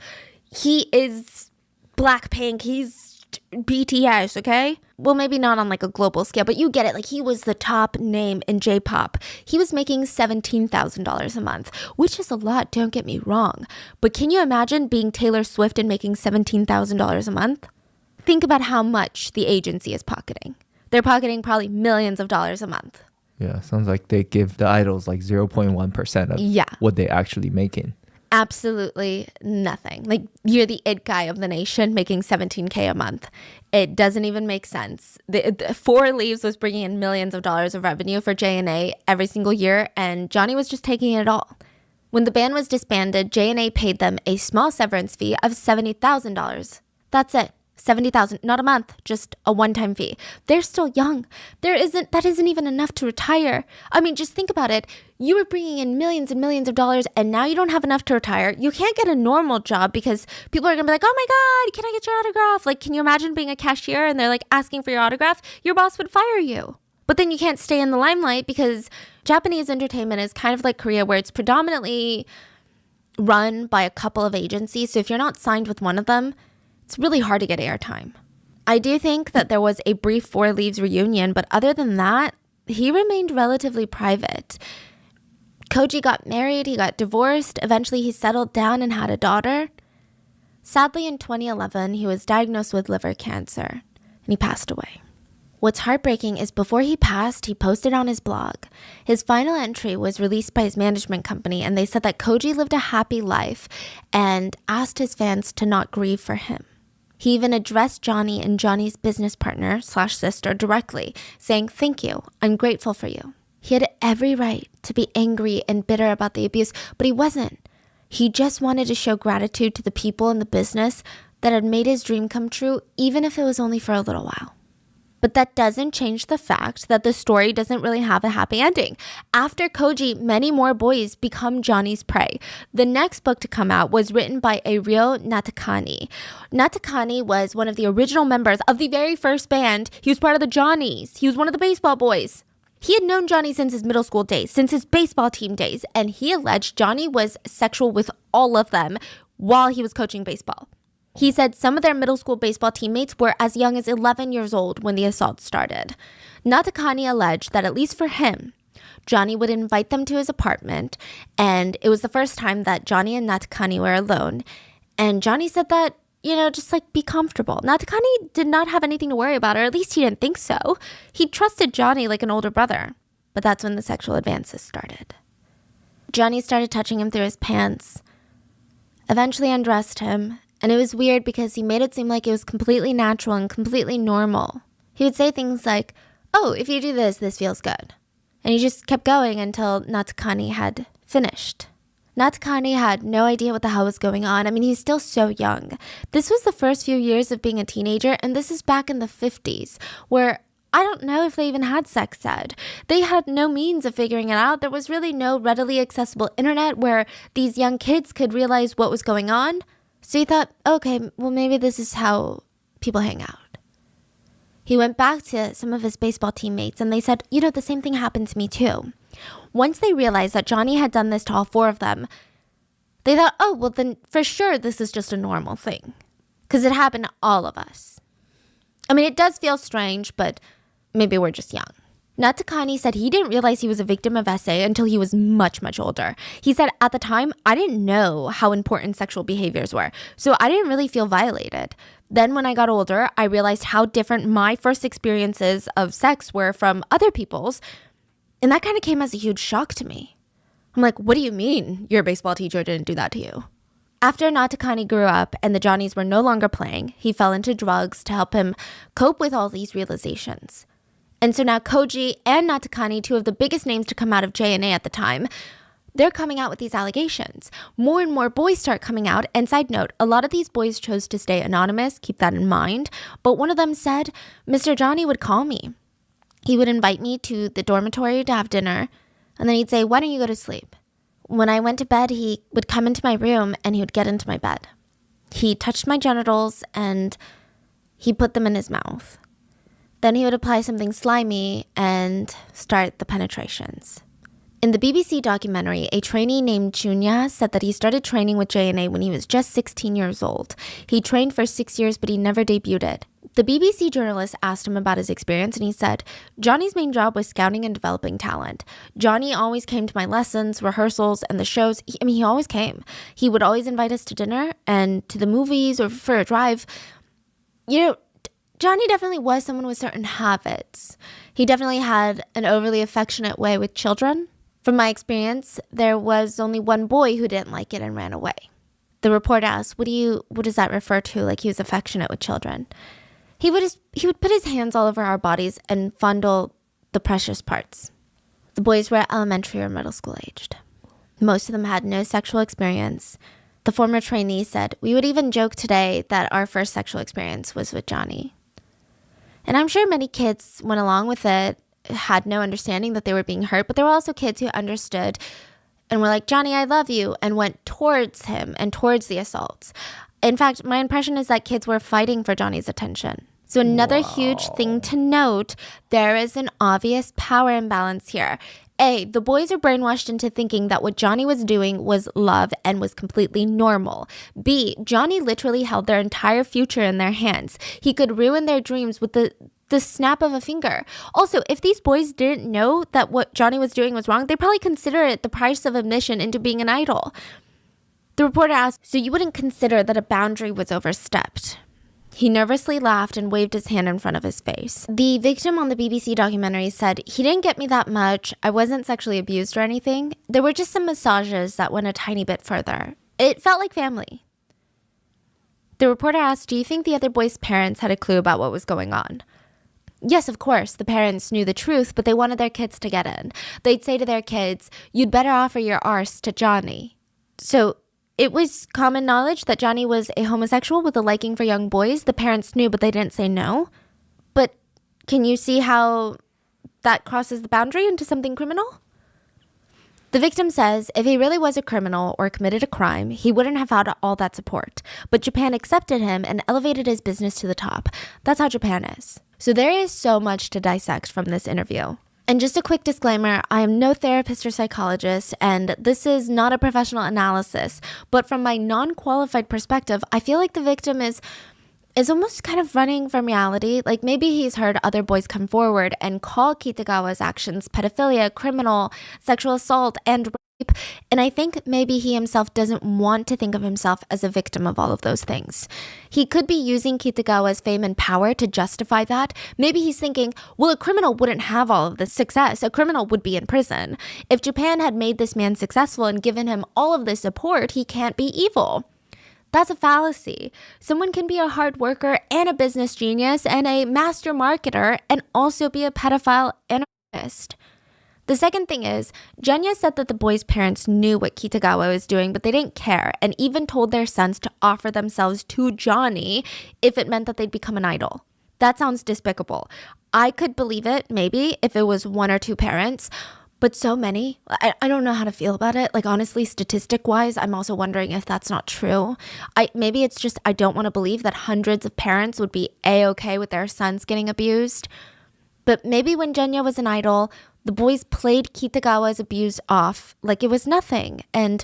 Blackpink, he's BTS, okay? Well, maybe not on like a global scale, but you get it. Like he was the top name in J-pop. He was making $17,000 a month, which is a lot, don't get me wrong. But can you imagine being Taylor Swift and making $17,000 a month? Think about how much the agency is pocketing. They're pocketing probably millions of dollars a month. Yeah, sounds like they give the idols like 0.1% of what they actually making. Absolutely nothing. Like you're the it guy of the nation making $17K a month. It doesn't even make sense. The Four Leaves was bringing in millions of dollars of revenue for JNA every single year, and Johnny was just taking it all. When the band was disbanded, JNA paid them a small severance fee of $70,000. That's it. $70,000, not a month, just a one-time fee. They're still young. That isn't even enough to retire. I mean, just think about it. You were bringing in millions and millions of dollars, and now you don't have enough to retire. You can't get a normal job because people are gonna be like, "Oh my God, can I get your autograph?" Like, can you imagine being a cashier and they're like asking for your autograph? Your boss would fire you. But then you can't stay in the limelight because Japanese entertainment is kind of like Korea, where it's predominantly run by a couple of agencies. So if you're not signed with one of them, it's really hard to get airtime. I do think that there was a brief Four Leaves reunion, but other than that, he remained relatively private. Koji got married, he got divorced, eventually he settled down and had a daughter. Sadly, in 2011, he was diagnosed with liver cancer, and he passed away. What's heartbreaking is before he passed, he posted on his blog. His final entry was released by his management company, and they said that Koji lived a happy life and asked his fans to not grieve for him. He even addressed Johnny and Johnny's business partner / sister directly, saying, "Thank you, I'm grateful for you." He had every right to be angry and bitter about the abuse, but he wasn't. He just wanted to show gratitude to the people in the business that had made his dream come true, even if it was only for a little while. But that doesn't change the fact that the story doesn't really have a happy ending. After Koji, many more boys become Johnny's prey. The next book to come out was written by Ryo Natakani. Natakani was one of the original members of the very first band. He was part of the Johnnies. He was one of the baseball boys. He had known Johnny since his middle school days, since his baseball team days, and he alleged Johnny was sexual with all of them while he was coaching baseball. He said some of their middle school baseball teammates were as young as 11 years old when the assault started. Natakani alleged that at least for him, Johnny would invite them to his apartment, and it was the first time that Johnny and Natakani were alone. And Johnny said that, just like be comfortable. Natakani did not have anything to worry about, or at least he didn't think so. He trusted Johnny like an older brother. But that's when the sexual advances started. Johnny started touching him through his pants, eventually undressed him, And it was weird because he made it seem like it was completely natural and completely normal. He would say things like, oh, if you do this, this feels good. And he just kept going until Natakani had finished. Natakani had no idea what the hell was going on. I mean, he's still so young. This was the first few years of being a teenager, and this is back in the 50s, where I don't know if they even had sex ed. They had no means of figuring it out. There was really no readily accessible internet where these young kids could realize what was going on. So he thought, okay, well, maybe this is how people hang out. He went back to some of his baseball teammates and they said, you know, the same thing happened to me too. Once they realized that Johnny had done this to all four of them, they thought, oh, well, then for sure this is just a normal thing. Because it happened to all of us. I mean, it does feel strange, but maybe we're just young. Natakani said he didn't realize he was a victim of SA until he was much, much older. He said, at the time, I didn't know how important sexual behaviors were, so I didn't really feel violated. Then when I got older, I realized how different my first experiences of sex were from other people's, and that kind of came as a huge shock to me. I'm like, what do you mean your baseball teacher didn't do that to you? After Natakani grew up and the Johnnies were no longer playing, he fell into drugs to help him cope with all these realizations. And so now Koji and Natakani, two of the biggest names to come out of JNA at the time, they're coming out with these allegations. More and more boys start coming out. And side note, a lot of these boys chose to stay anonymous. Keep that in mind. But one of them said, Mr. Johnny would call me. He would invite me to the dormitory to have dinner. And then he'd say, why don't you go to sleep? When I went to bed, he would come into my room and he would get into my bed. He touched my genitals and he put them in his mouth. Then he would apply something slimy and start the penetrations. In the BBC documentary, a trainee named Junya said that he started training with JNA when he was just 16 years old. He trained for 6 years, but he never debuted. The BBC journalist asked him about his experience, and he said, Johnny's main job was scouting and developing talent. Johnny always came to my lessons, rehearsals, and the shows. He always came. He would always invite us to dinner and to the movies or for a drive. You know, Johnny definitely was someone with certain habits. He definitely had an overly affectionate way with children. From my experience, there was only one boy who didn't like it and ran away. The reporter asked, what does that refer to? Like he was affectionate with children. He would put his hands all over our bodies and fondle the precious parts. The boys were elementary or middle school aged. Most of them had no sexual experience. The former trainee said, we would even joke today that our first sexual experience was with Johnny. And I'm sure many kids went along with it, had no understanding that they were being hurt, but there were also kids who understood and were like, Johnny, I love you, and went towards him and towards the assaults. In fact, my impression is that kids were fighting for Johnny's attention. So another huge thing to note, there is an obvious power imbalance here. A, the boys are brainwashed into thinking that what Johnny was doing was love and was completely normal. B, Johnny literally held their entire future in their hands. He could ruin their dreams with the snap of a finger. Also, if these boys didn't know that what Johnny was doing was wrong, they probably consider it the price of admission into being an idol. The reporter asked, so you wouldn't consider that a boundary was overstepped? He nervously laughed and waved his hand in front of his face. The victim on the BBC documentary said, he didn't get me that much. I wasn't sexually abused or anything. There were just some massages that went a tiny bit further. It felt like family. The reporter asked, do you think the other boys' parents had a clue about what was going on? Yes, of course, the parents knew the truth, but they wanted their kids to get in. They'd say to their kids, you'd better offer your arse to Johnny. So it was common knowledge that Johnny was a homosexual with a liking for young boys. The parents knew, but they didn't say no. But can you see how that crosses the boundary into something criminal? The victim says if he really was a criminal or committed a crime, he wouldn't have had all that support. But Japan accepted him and elevated his business to the top. That's how Japan is. So there is so much to dissect from this interview. And just a quick disclaimer, I am no therapist or psychologist, and this is not a professional analysis. But from my non-qualified perspective, I feel like the victim is almost kind of running from reality. Like maybe he's heard other boys come forward and call Kitagawa's actions pedophilia, criminal, sexual assault, and rape. And I think maybe he himself doesn't want to think of himself as a victim of all of those things. He could be using Kitagawa's fame and power to justify that. Maybe he's thinking, well, a criminal wouldn't have all of this success. A criminal would be in prison. If Japan had made this man successful and given him all of this support, he can't be evil. That's a fallacy. Someone can be a hard worker and a business genius and a master marketer and also be a pedophile and a rapist. The second thing is, Genya said that the boys' parents knew what Kitagawa was doing, but they didn't care and even told their sons to offer themselves to Johnny if it meant that they'd become an idol. That sounds despicable. I could believe it, maybe, if it was one or two parents, but so many, I don't know how to feel about it. Like, honestly, statistic-wise, I'm also wondering if that's not true. Maybe it's just I don't want to believe that hundreds of parents would be A-okay with their sons getting abused. But maybe when Genya was an idol, the boys played Kitagawa's abuse off like it was nothing. And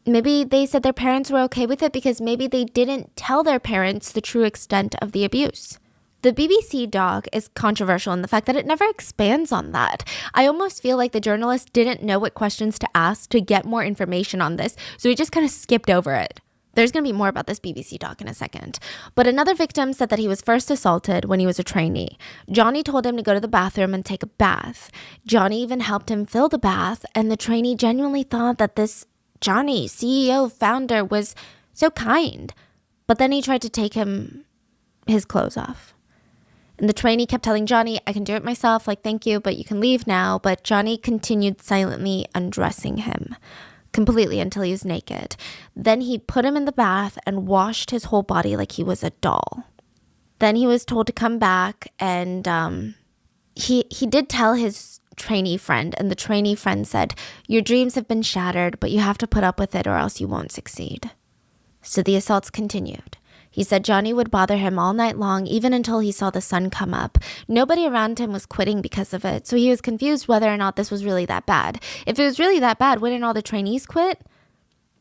maybe they said their parents were okay with it because maybe they didn't tell their parents the true extent of the abuse. The BBC doc is controversial in the fact that it never expands on that. I almost feel like the journalist didn't know what questions to ask to get more information on this, so he just kind of skipped over it. There's going to be more about this BBC doc in a second. But another victim said that he was first assaulted when he was a trainee. Johnny told him to go to the bathroom and take a bath. Johnny even helped him fill the bath, and the trainee genuinely thought that this Johnny, CEO, founder, was so kind. But then he tried to take his clothes off. And the trainee kept telling Johnny, I can do it myself, like, thank you, but you can leave now. But Johnny continued silently undressing him completely until he was naked. Then he put him in the bath and washed his whole body like he was a doll. Then he was told to come back, and he did tell his trainee friend, and the trainee friend said, your dreams have been shattered, but you have to put up with it or else you won't succeed. So the assaults continued. He said Johnny would bother him all night long, even until he saw the sun come up. Nobody around him was quitting because of it, so he was confused whether or not this was really that bad. If it was really that bad, wouldn't all the trainees quit?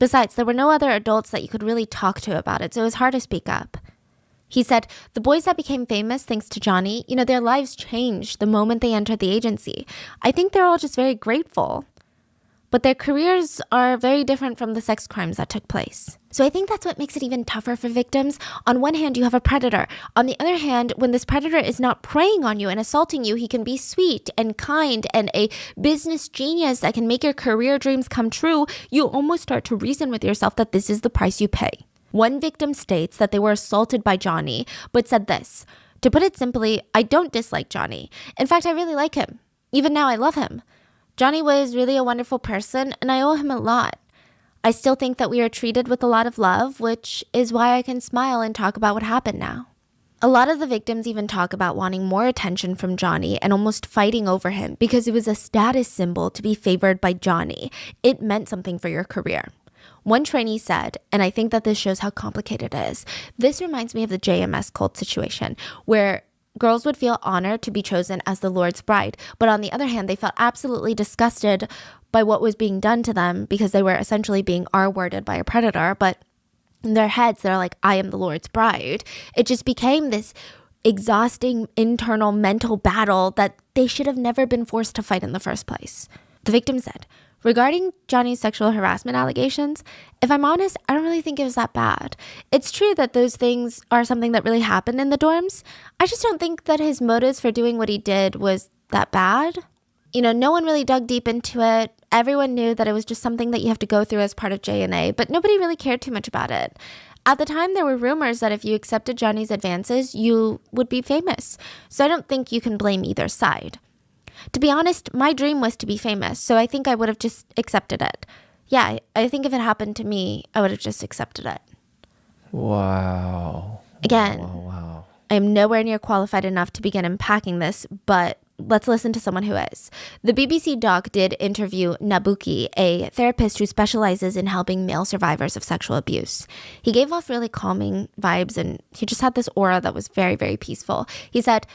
Besides, there were no other adults that you could really talk to about it, so it was hard to speak up. He said, the boys that became famous thanks to Johnny, their lives changed the moment they entered the agency. I think they're all just very grateful. But their careers are very different from the sex crimes that took place. So I think that's what makes it even tougher for victims. On one hand, you have a predator. On the other hand, when this predator is not preying on you and assaulting you, he can be sweet and kind and a business genius that can make your career dreams come true. You almost start to reason with yourself that this is the price you pay. One victim states that they were assaulted by Johnny, but said this, to put it simply, I don't dislike Johnny. In fact, I really like him. Even now, I love him. Johnny was really a wonderful person, and I owe him a lot. I still think that we are treated with a lot of love, which is why I can smile and talk about what happened now. A lot of the victims even talk about wanting more attention from Johnny and almost fighting over him because it was a status symbol to be favored by Johnny. It meant something for your career. One trainee said, and I think that this shows how complicated it is, this reminds me of the JMS cult situation, where girls would feel honored to be chosen as the Lord's bride, but on the other hand, they felt absolutely disgusted by what was being done to them because they were essentially being R-worded by a predator, but in their heads, they're like, I am the Lord's bride. It just became this exhausting internal mental battle that they should have never been forced to fight in the first place. The victim said, regarding Johnny's sexual harassment allegations, if I'm honest, I don't really think it was that bad. It's true that those things are something that really happened in the dorms. I just don't think that his motives for doing what he did was that bad. No one really dug deep into it. Everyone knew that it was just something that you have to go through as part of JNA, but nobody really cared too much about it. At the time, there were rumors that if you accepted Johnny's advances, you would be famous. So I don't think you can blame either side. To be honest, my dream was to be famous, so I think I would have just accepted it. Yeah, I think if it happened to me, I would have just accepted it. Wow. Again, Wow. I am nowhere near qualified enough to begin unpacking this, but let's listen to someone who is. The BBC doc did interview Nabuki, a therapist who specializes in helping male survivors of sexual abuse. He gave off really calming vibes, and he just had this aura that was very, very peaceful. He said,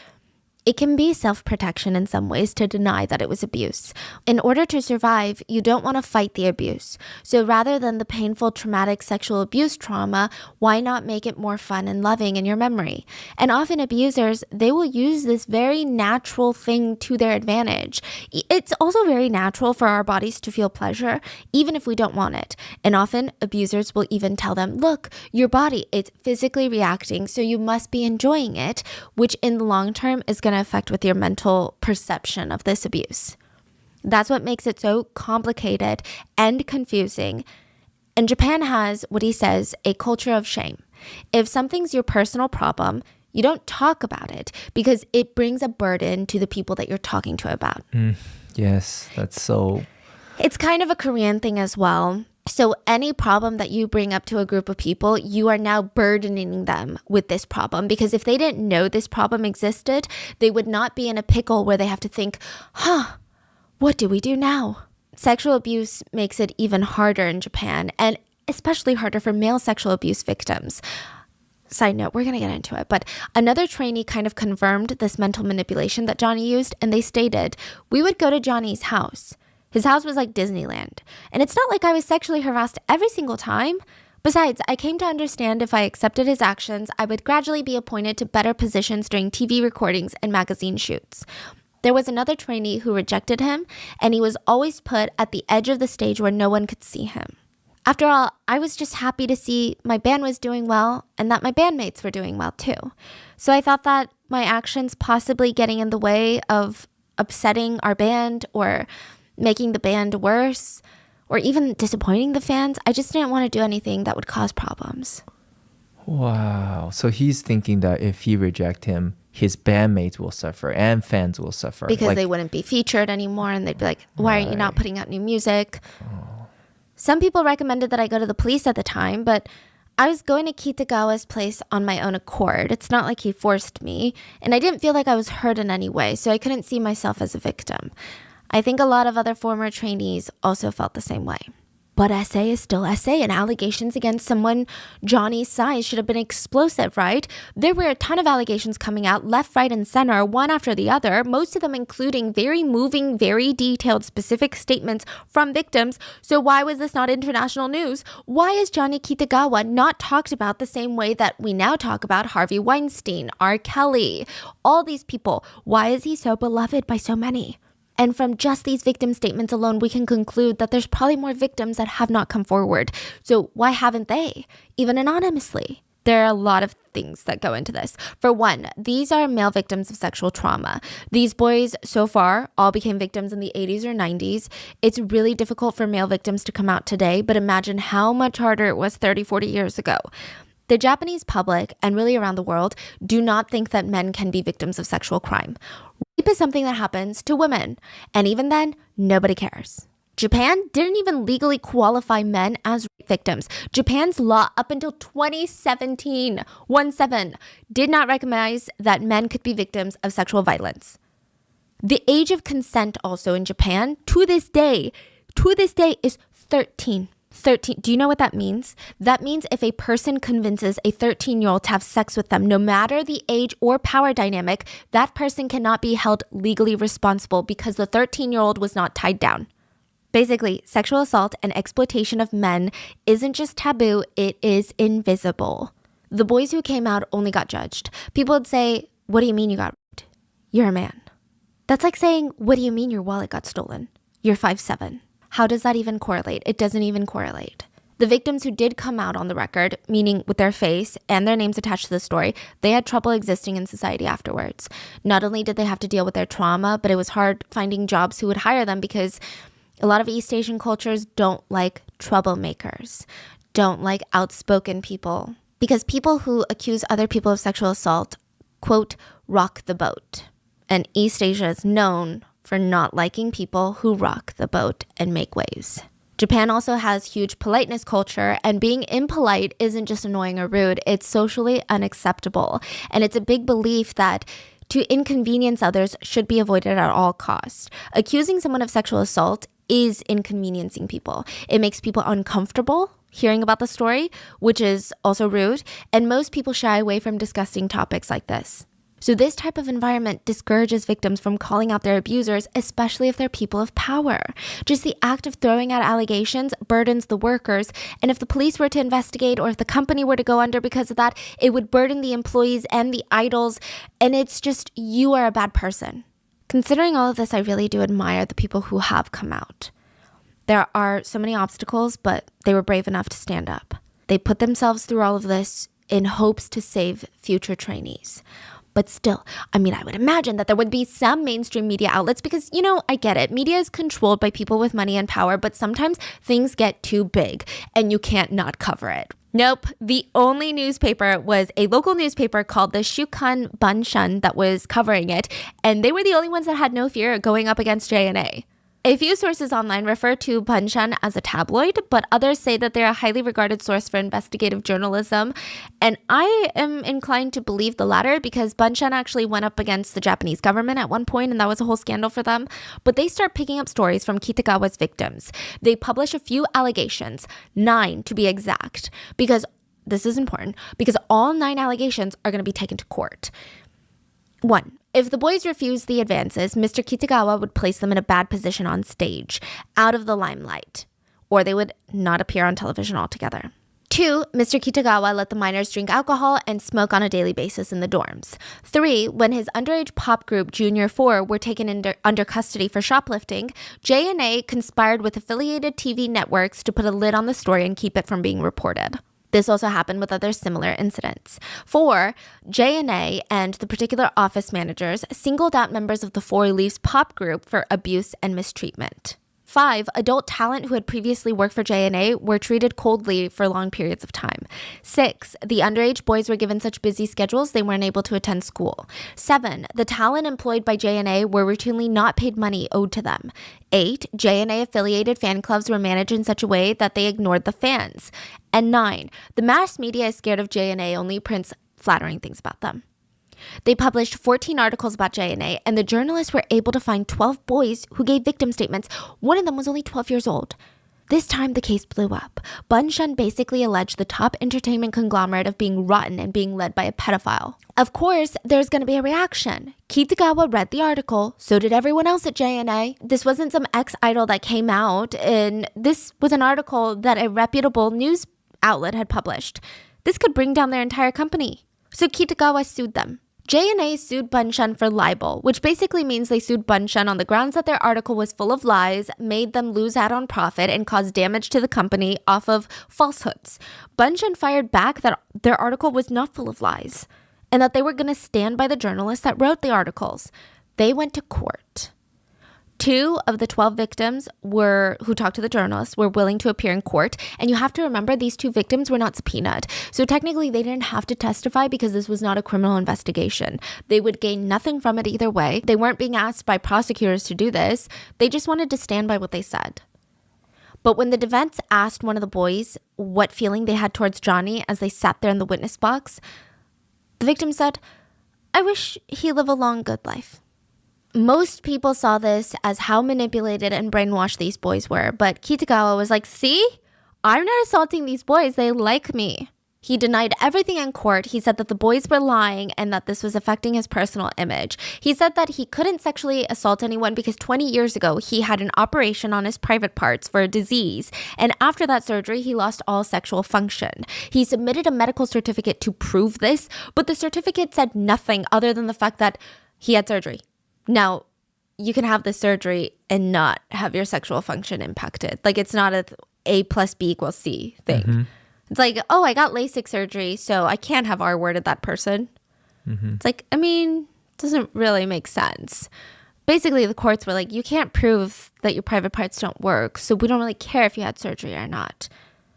it can be self-protection in some ways to deny that it was abuse. In order to survive, you don't want to fight the abuse. So rather than the painful, traumatic sexual abuse trauma, why not make it more fun and loving in your memory? And often abusers, they will use this very natural thing to their advantage. It's also very natural for our bodies to feel pleasure, even if we don't want it. And often abusers will even tell them, look, your body, it's physically reacting, so you must be enjoying it, which in the long term is going to affect with your mental perception of this abuse. That's what makes it so complicated and confusing. And Japan has, what he says, a culture of shame. If something's your personal problem, you don't talk about it because it brings a burden to the people that you're talking to about. Yes, that's so... It's kind of a Korean thing as well. So any problem that you bring up to a group of people, you are now burdening them with this problem. Because if they didn't know this problem existed, they would not be in a pickle where they have to think, what do we do now? Sexual abuse makes it even harder in Japan, and especially harder for male sexual abuse victims. Side note, we're going to get into it, but another trainee kind of confirmed this mental manipulation that Johnny used, and they stated, we would go to Johnny's house. His house was like Disneyland. And it's not like I was sexually harassed every single time. Besides, I came to understand if I accepted his actions, I would gradually be appointed to better positions during TV recordings and magazine shoots. There was another trainee who rejected him, and he was always put at the edge of the stage where no one could see him. After all, I was just happy to see my band was doing well and that my bandmates were doing well too. So I thought that my actions possibly getting in the way of upsetting our band or making the band worse or even disappointing the fans, I just didn't want to do anything that would cause problems. Wow. So he's thinking that if he reject him, his bandmates will suffer and fans will suffer. Because they wouldn't be featured anymore and they'd be like, why aren't you not putting out new music? Some people recommended that I go to the police at the time, but I was going to Kitagawa's place on my own accord. It's not like he forced me, and I didn't feel like I was hurt in any way, so I couldn't see myself as a victim. I think a lot of other former trainees also felt the same way. But essay is still essay, and allegations against someone Johnny's size should have been explosive, right? There were a ton of allegations coming out left, right, and center, one after the other, most of them including very moving, very detailed, specific statements from victims. So why was this not international news? Why is Johnny Kitagawa not talked about the same way that we now talk about Harvey Weinstein, R. Kelly, all these people? Why is he so beloved by so many? And from just these victim statements alone, we can conclude that there's probably more victims that have not come forward. So why haven't they, even anonymously? There are a lot of things that go into this. For one, these are male victims of sexual trauma. These boys, so far, all became victims in the 80s or 90s. It's really difficult for male victims to come out today, but imagine how much harder it was 30, 40 years ago. The Japanese public, and really around the world, do not think that men can be victims of sexual crime. Rape is something that happens to women, and even then, nobody cares. Japan didn't even legally qualify men as rape victims. Japan's law up until 2017, 17, did not recognize that men could be victims of sexual violence. The age of consent also in Japan, to this day, is 13. 13. Do you know what that means? That means if a person convinces a 13-year-old to have sex with them, no matter the age or power dynamic, that person cannot be held legally responsible because the 13-year-old was not tied down. Basically, sexual assault and exploitation of men isn't just taboo, it is invisible. The boys who came out only got judged. People would say, what do you mean you got raped? You're a man. That's like saying, what do you mean your wallet got stolen? You're 5'7". How does that even correlate? It doesn't even correlate. The victims who did come out on the record, meaning with their face and their names attached to the story, they had trouble existing in society afterwards. Not only did they have to deal with their trauma, but it was hard finding jobs who would hire them because a lot of East Asian cultures don't like troublemakers, don't like outspoken people. Because people who accuse other people of sexual assault, quote, rock the boat. And East Asia is known for not liking people who rock the boat and make waves. Japan also has huge politeness culture, and being impolite isn't just annoying or rude, it's socially unacceptable. And it's a big belief that to inconvenience others should be avoided at all costs. Accusing someone of sexual assault is inconveniencing people. It makes people uncomfortable hearing about the story, which is also rude, and most people shy away from discussing topics like this. So this type of environment discourages victims from calling out their abusers, especially if they're people of power. Just the act of throwing out allegations burdens the workers, and if the police were to investigate or if the company were to go under because of that, it would burden the employees and the idols, and it's just, you are a bad person. Considering all of this, I really do admire the people who have come out. There are so many obstacles, but they were brave enough to stand up. They put themselves through all of this in hopes to save future trainees. But still, I mean, I would imagine that there would be some mainstream media outlets because, you know, I get it. Media is controlled by people with money and power, but sometimes things get too big and you can't not cover it. Nope. The only newspaper was a local newspaper called the Shukan Banshan that was covering it, and they were the only ones that had no fear going up against JNA. A few sources online refer to Banshan as a tabloid, but others say that they're a highly regarded source for investigative journalism. And I am inclined to believe the latter because Banshan actually went up against the Japanese government at one point, and that was a whole scandal for them. But they start picking up stories from Kitagawa's victims. They publish a few allegations, 9 to be exact, because this is important, because all 9 allegations are going to be taken to court. 1. If the boys refused the advances, Mr. Kitagawa would place them in a bad position on stage, out of the limelight, or they would not appear on television altogether. 2. Mr. Kitagawa let the minors drink alcohol and smoke on a daily basis in the dorms. 3. When his underage pop group Junior 4 were taken under custody for shoplifting, JNA conspired with affiliated TV networks to put a lid on the story and keep it from being reported. This also happened with other similar incidents. 4. JNA and the particular office managers singled out members of the Four Leaves pop group for abuse and mistreatment. 5. Adult talent who had previously worked for JNA were treated coldly for long periods of time. 6. The underage boys were given such busy schedules they weren't able to attend school. 7. The talent employed by JNA were routinely not paid money owed to them. 8. JNA-affiliated fan clubs were managed in such a way that they ignored the fans. And 9. The mass media is scared of JNA, only prints flattering things about them. They published 14 articles about JNA, and the journalists were able to find 12 boys who gave victim statements. One of them was only 12 years old. This time, the case blew up. Banshan basically alleged the top entertainment conglomerate of being rotten and being led by a pedophile. Of course, there's going to be a reaction. Kitagawa read the article, so did everyone else at JNA. This wasn't some ex-idol that came out, and this was an article that a reputable news outlet had published. This could bring down their entire company. So Kitagawa sued them. JNA sued Banshan for libel, which basically means they sued Banshan on the grounds that their article was full of lies, made them lose out on profit, and caused damage to the company off of falsehoods. Banshan fired back that their article was not full of lies, and that they were going to stand by the journalists that wrote the articles. They went to court. 2 of the 12 victims who talked to the journalists were willing to appear in court. And you have to remember, these 2 victims were not subpoenaed. So technically, they didn't have to testify because this was not a criminal investigation. They would gain nothing from it either way. They weren't being asked by prosecutors to do this. They just wanted to stand by what they said. But when the defense asked one of the boys what feeling they had towards Johnny as they sat there in the witness box, the victim said, "I wish he lived a long, good life." Most people saw this as how manipulated and brainwashed these boys were, but Kitagawa was like, "See? I'm not assaulting these boys. They like me." He denied everything in court. He said that the boys were lying and that this was affecting his personal image. He said that he couldn't sexually assault anyone because 20 years ago, he had an operation on his private parts for a disease. And after that surgery, he lost all sexual function. He submitted a medical certificate to prove this, but the certificate said nothing other than the fact that he had surgery. Now, you can have this surgery and not have your sexual function impacted. Like, it's not A plus B equals C thing. Mm-hmm. It's like, oh, I got LASIK surgery, so I can't have R-worded that person. Mm-hmm. It's like, I mean, it doesn't really make sense. Basically, the courts were like, you can't prove that your private parts don't work, so we don't really care if you had surgery or not.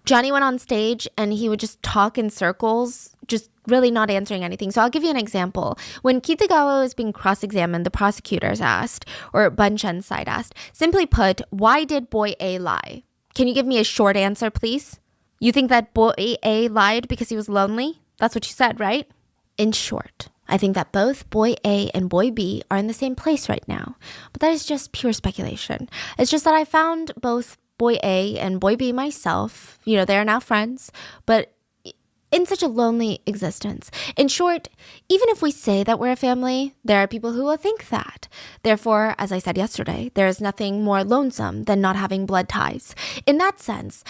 Johnny went on stage and he would just talk in circles, just really not answering anything. So I'll give you an example. When Kitagawa was being cross-examined, the prosecutors asked, or Banshan's side asked, simply put, why did boy A lie? Can you give me a short answer, please? You think that boy A lied because he was lonely? That's what you said, right? In short, I think that both boy A and boy B are in the same place right now. But that is just pure speculation. It's just that I found both boy A and boy B myself. You know, they are now friends, but in such a lonely existence. In short, even if we say that we're a family, there are people who will think that. Therefore, as I said yesterday, there is nothing more lonesome than not having blood ties. In that sense,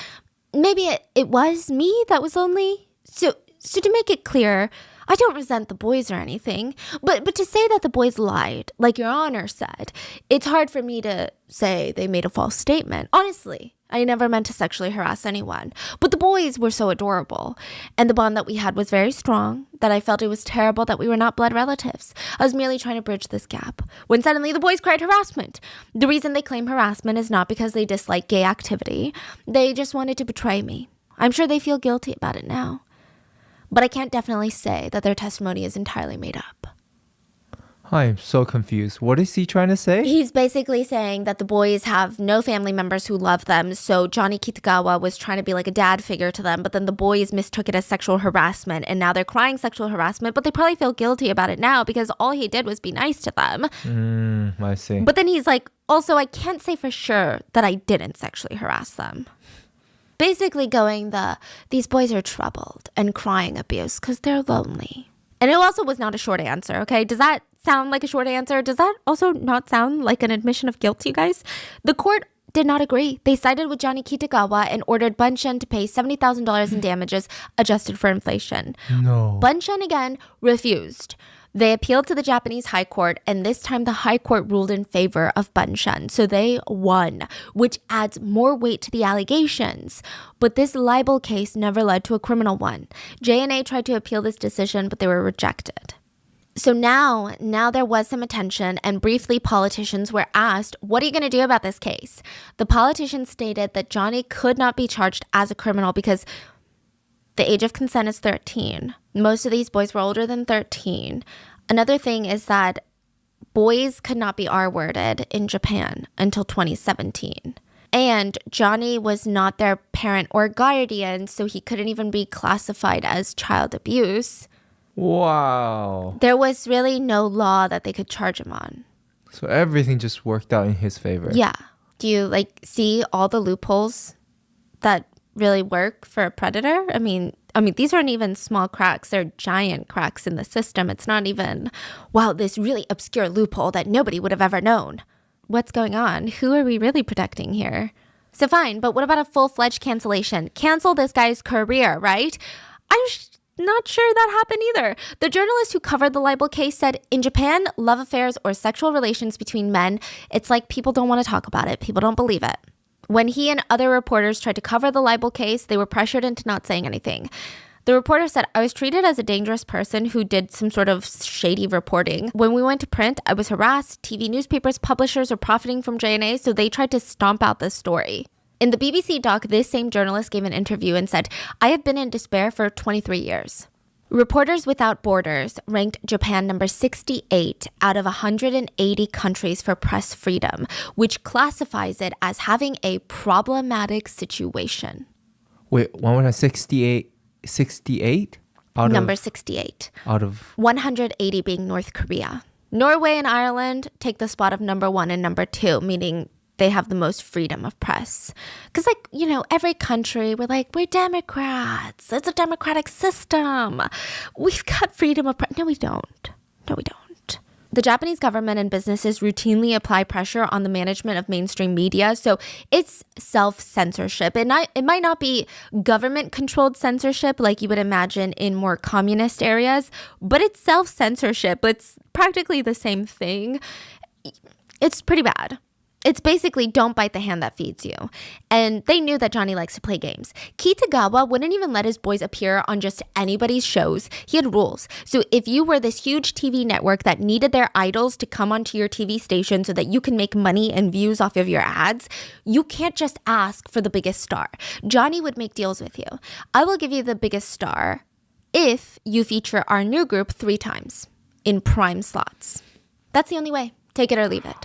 maybe it was me that was lonely. So to make it clear, I don't resent the boys or anything, but to say that the boys lied, like Your Honor said, it's hard for me to say they made a false statement. Honestly, I never meant to sexually harass anyone, but the boys were so adorable, and the bond that we had was very strong that I felt it was terrible that we were not blood relatives. I was merely trying to bridge this gap, when suddenly the boys cried harassment. The reason they claim harassment is not because they dislike gay activity. They just wanted to betray me. I'm sure they feel guilty about it now. But I can't definitely say that their testimony is entirely made up. I am so confused. What is he trying to say? He's basically saying that the boys have no family members who love them, so Johnny Kitagawa was trying to be like a dad figure to them, but then the boys mistook it as sexual harassment, and now they're crying sexual harassment, but they probably feel guilty about it now because all he did was be nice to them. I see. But then he's like, also, I can't say for sure that I didn't sexually harass them. Basically going these boys are troubled and crying abuse because they're lonely. And it also was not a short answer, okay? Does that sound like a short answer? Does that also not sound like an admission of guilt, you guys? The court did not agree. They sided with Johnny Kitagawa and ordered Bunchen to pay $70,000 in damages adjusted for inflation. No. Bunchen again refused. They appealed to the Japanese High Court, and this time the High Court ruled in favor of Bunchen. So they won, which adds more weight to the allegations. But this libel case never led to a criminal one. JNA tried to appeal this decision, but they were rejected. So now there was some attention, and briefly politicians were asked, what are you going to do about this case? The politicians stated that Johnny could not be charged as a criminal because the age of consent is 13. Most of these boys were older than 13. Another thing is that boys could not be R-worded in Japan until 2017. And Johnny was not their parent or guardian, so he couldn't even be classified as child abuse. Wow. There was really no law that they could charge him on. So everything just worked out in his favor. Yeah. Do you see all the loopholes that really work for a predator? I mean, these aren't even small cracks. They're giant cracks in the system. It's not even, wow, this really obscure loophole that nobody would have ever known. What's going on? Who are we really protecting here? So fine, but what about a full-fledged cancellation? Cancel this guy's career, right? I'm not sure that happened either. The journalist who covered the libel case said, in Japan, love affairs or sexual relations between men, it's like people don't want to talk about it. People don't believe it. When he and other reporters tried to cover the libel case, they were pressured into not saying anything. The reporter said, I was treated as a dangerous person who did some sort of shady reporting. When we went to print, I was harassed. TV newspapers, publishers are profiting from JNA, so they tried to stomp out this story. In the BBC doc, this same journalist gave an interview and said, I have been in despair for 23 years. Reporters Without Borders ranked Japan number 68 out of 180 countries for press freedom, which classifies it as having a problematic situation. Wait, 168? 68? Number 68. Out of 180 being North Korea. Norway and Ireland take the spot of number 1 and number 2, meaning they have the most freedom of press. Because, every country, we're Democrats. It's a democratic system. We've got freedom of press. No, we don't. The Japanese government and businesses routinely apply pressure on the management of mainstream media, so it's self-censorship. It might not be government-controlled censorship like you would imagine in more communist areas, but it's self-censorship. It's practically the same thing. It's pretty bad. It's basically don't bite the hand that feeds you. And they knew that Johnny likes to play games. Kitagawa wouldn't even let his boys appear on just anybody's shows. He had rules. So if you were this huge TV network that needed their idols to come onto your TV station so that you can make money and views off of your ads, you can't just ask for the biggest star. Johnny would make deals with you. I will give you the biggest star if you feature our new group 3 times in prime slots. That's the only way. Take it or leave it.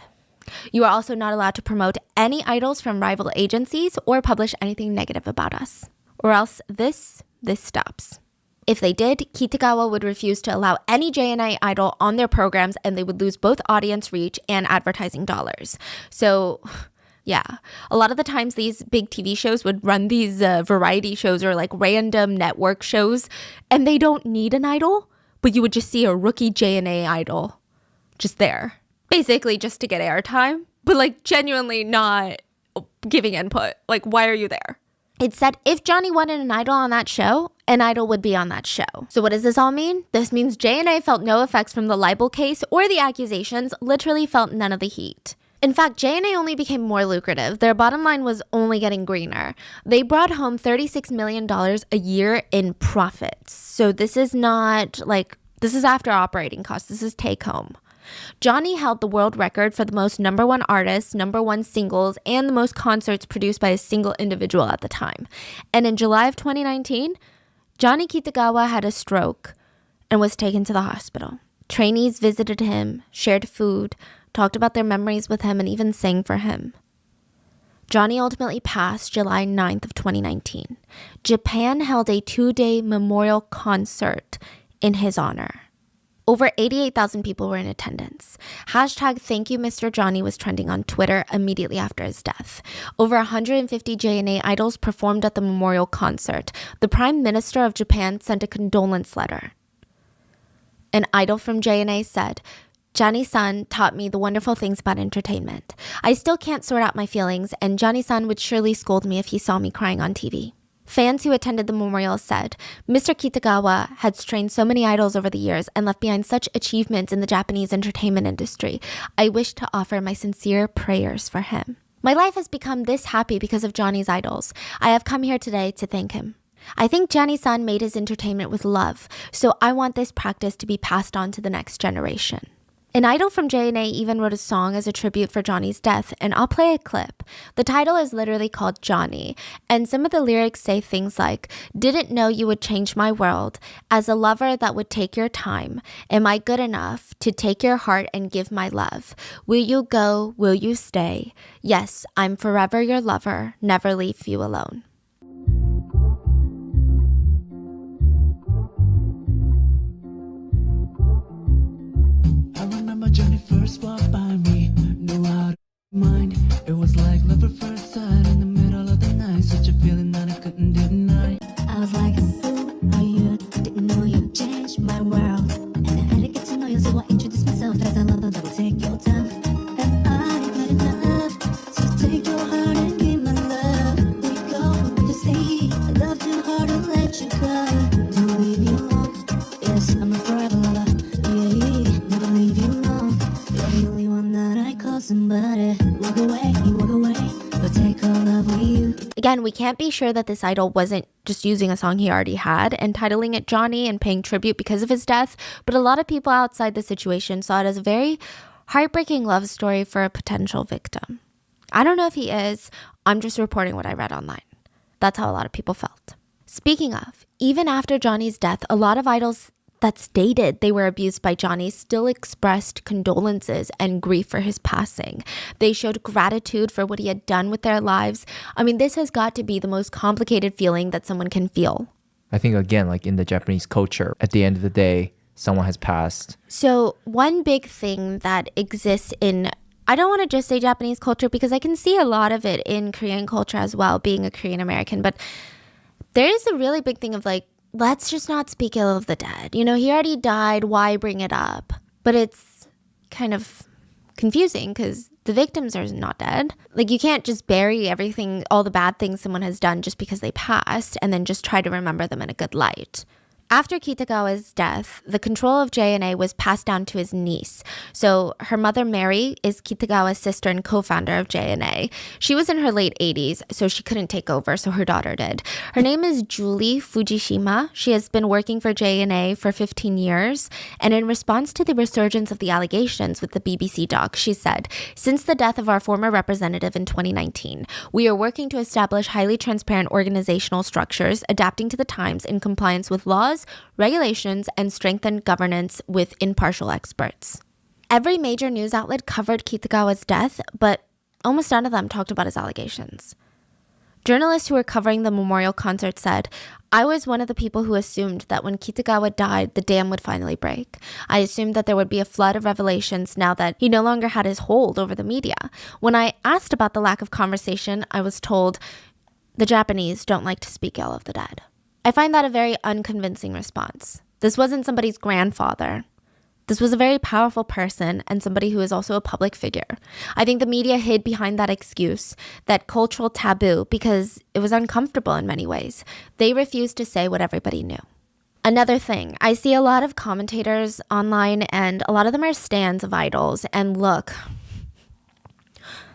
You are also not allowed to promote any idols from rival agencies or publish anything negative about us. Or else this stops. If they did, Kitagawa would refuse to allow any JNI idol on their programs, and they would lose both audience reach and advertising dollars. So, yeah, a lot of the times these big TV shows would run these variety shows or random network shows, and they don't need an idol, but you would just see a rookie JNA idol just there. Basically just to get airtime, but genuinely not giving input. Why are you there? It said if Johnny wanted an idol on that show, an idol would be on that show. So what does this all mean? This means JNA felt no effects from the libel case or the accusations, literally felt none of the heat. In fact, JNA only became more lucrative. Their bottom line was only getting greener. They brought home $36 million a year in profits. So this is not like, this is after operating costs. This is take home. Johnny held the world record for the most number one artists, number one singles, and the most concerts produced by a single individual at the time. And in July of 2019, Johnny Kitagawa had a stroke and was taken to the hospital. Trainees visited him, shared food, talked about their memories with him, and even sang for him. Johnny ultimately passed July 9th of 2019. Japan held a 2-day memorial concert in his honor. Over 88,000 people were in attendance. Hashtag Thank You Mr. Johnny was trending on Twitter immediately after his death. Over 150 JNA idols performed at the memorial concert. The Prime Minister of Japan sent a condolence letter. An idol from JNA said, Johnny-san taught me the wonderful things about entertainment. I still can't sort out my feelings, and Johnny-san would surely scold me if he saw me crying on TV. Fans who attended the memorial said, Mr. Kitagawa had trained so many idols over the years and left behind such achievements in the Japanese entertainment industry. I wish to offer my sincere prayers for him. My life has become this happy because of Johnny's idols. I have come here today to thank him. I think Johnny-san made his entertainment with love, so I want this practice to be passed on to the next generation. An idol from JNA even wrote a song as a tribute for Johnny's death, and I'll play a clip. The title is literally called Johnny, and some of the lyrics say things like, didn't know you would change my world, as a lover that would take your time. Am I good enough to take your heart and give my love? Will you go? Will you stay? Yes, I'm forever your lover, never leave you alone. Johnny first walked by me, knew how to mind. It was like love at first sight in the middle of the night. Such a feeling that I couldn't deny. I was like, who are you? Didn't know you changed my world. And I had to get to know you, so I introduced myself as a lover that would take your time. And I had enough, so take your heart and give my love. We go to say, I love too hard to let you go. Don't leave you alone. Yes, I'm a forever lover. Yeah, never leave you alone. Somebody walk away, but take all of you. Again, we can't be sure that this idol wasn't just using a song he already had and titling it Johnny and paying tribute because of his death, but a lot of people outside the situation saw it as a very heartbreaking love story for a potential victim. I don't know if he is. I'm just reporting what I read online. That's how a lot of people felt. Speaking of, even after Johnny's death, a lot of idols that stated they were abused by Johnny still expressed condolences and grief for his passing. They showed gratitude for what he had done with their lives. I mean, this has got to be the most complicated feeling that someone can feel. I think, again, like in the Japanese culture, at the end of the day, someone has passed. So one big thing that exists in, I don't want to just say Japanese culture because I can see a lot of it in Korean culture as well, being a Korean American, but there is a really big thing of like, let's just not speak ill of the dead. You know, he already died. Why bring it up? But it's kind of confusing because the victims are not dead. Like, you can't just bury everything, all the bad things someone has done just because they passed and then just try to remember them in a good light. After Kitagawa's death, the control of JNA was passed down to his niece. So her mother, Mary, is Kitagawa's sister and co-founder of JNA. She was in her late 80s, so she couldn't take over, so her daughter did. Her name is Julie Fujishima. She has been working for JNA for 15 years. And in response to the resurgence of the allegations with the BBC doc, she said, since the death of our former representative in 2019, we are working to establish highly transparent organizational structures, adapting to the times in compliance with laws, regulations, and strengthened governance with impartial experts. Every major news outlet covered Kitagawa's death, but almost none of them talked about his allegations. Journalists who were covering the memorial concert said, I was one of the people who assumed that when Kitagawa died, the dam would finally break. I assumed that there would be a flood of revelations now that he no longer had his hold over the media. When I asked about the lack of conversation, I was told, the Japanese don't like to speak ill of the dead. I find that a very unconvincing response. This wasn't somebody's grandfather. This was a very powerful person and somebody who is also a public figure. I think the media hid behind that excuse, that cultural taboo, because it was uncomfortable in many ways. They refused to say what everybody knew. Another thing, I see a lot of commentators online and a lot of them are stans of idols. And look,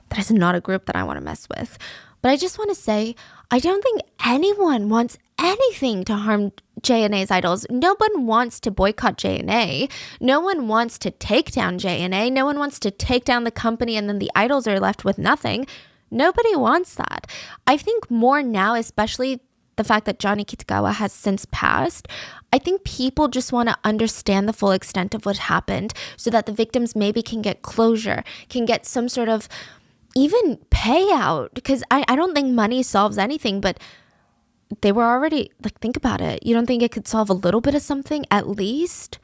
that is not a group that I want to mess with. But I just want to say, I don't think anyone wants anything to harm JNA's idols. No one wants to boycott JNA. No one wants to take down JNA. No one wants to take down the company and then the idols are left with nothing. Nobody wants that. I think more now, especially the fact that Johnny Kitagawa has since passed, I think people just want to understand the full extent of what happened so that the victims maybe can get closure, can get some sort of even payout. Because I don't think money solves anything, but they were already, like, think about it. You don't think it could solve a little bit of something, at least,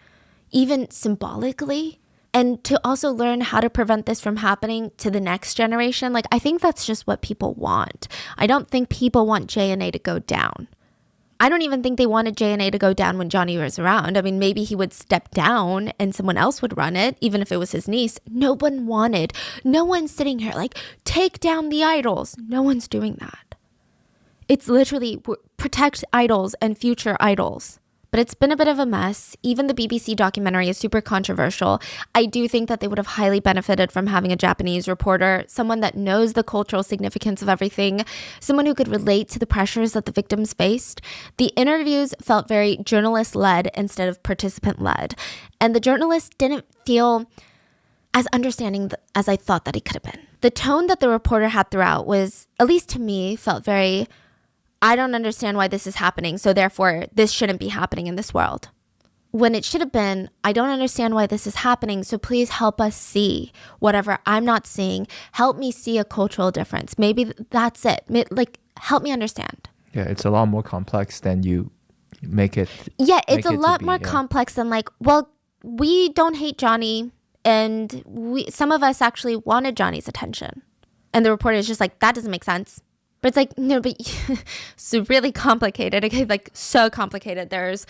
even symbolically? And to also learn how to prevent this from happening to the next generation, like, I think that's just what people want. I don't think people want JNA to go down. I don't even think they wanted JNA to go down when Johnny was around. I mean, maybe he would step down and someone else would run it, even if it was his niece. No one wanted. No one's sitting here like, take down the idols. No one's doing that. It's literally protect idols and future idols. But it's been a bit of a mess. Even the BBC documentary is super controversial. I do think that they would have highly benefited from having a Japanese reporter, someone that knows the cultural significance of everything, someone who could relate to the pressures that the victims faced. The interviews felt very journalist-led instead of participant-led. And the journalist didn't feel as understanding as I thought that he could have been. The tone that the reporter had throughout was, at least to me, felt very, I don't understand why this is happening, so therefore this shouldn't be happening in this world. When it should have been, I don't understand why this is happening, so please help us see whatever I'm not seeing. Help me see a cultural difference. Maybe that's it. Like, help me understand. Yeah, it's a lot more complex than you make it. Yeah, it's a make it lot to be, more yeah. complex than like, well, we don't hate Johnny, and some of us actually wanted Johnny's attention. And the reporter is just like, that doesn't make sense. But it's like, no, but it's really complicated. Okay, like so complicated. There's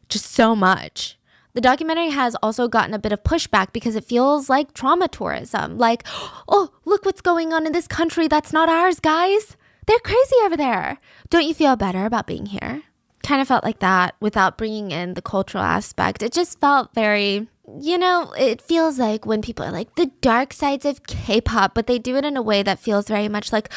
just so much. The documentary has also gotten a bit of pushback because it feels like trauma tourism. Like, oh, look what's going on in this country that's not ours, guys. They're crazy over there. Don't you feel better about being here? Kind of felt like that without bringing in the cultural aspect. It just felt very, you know, it feels like when people are like the dark sides of K-pop, but they do it in a way that feels very much like,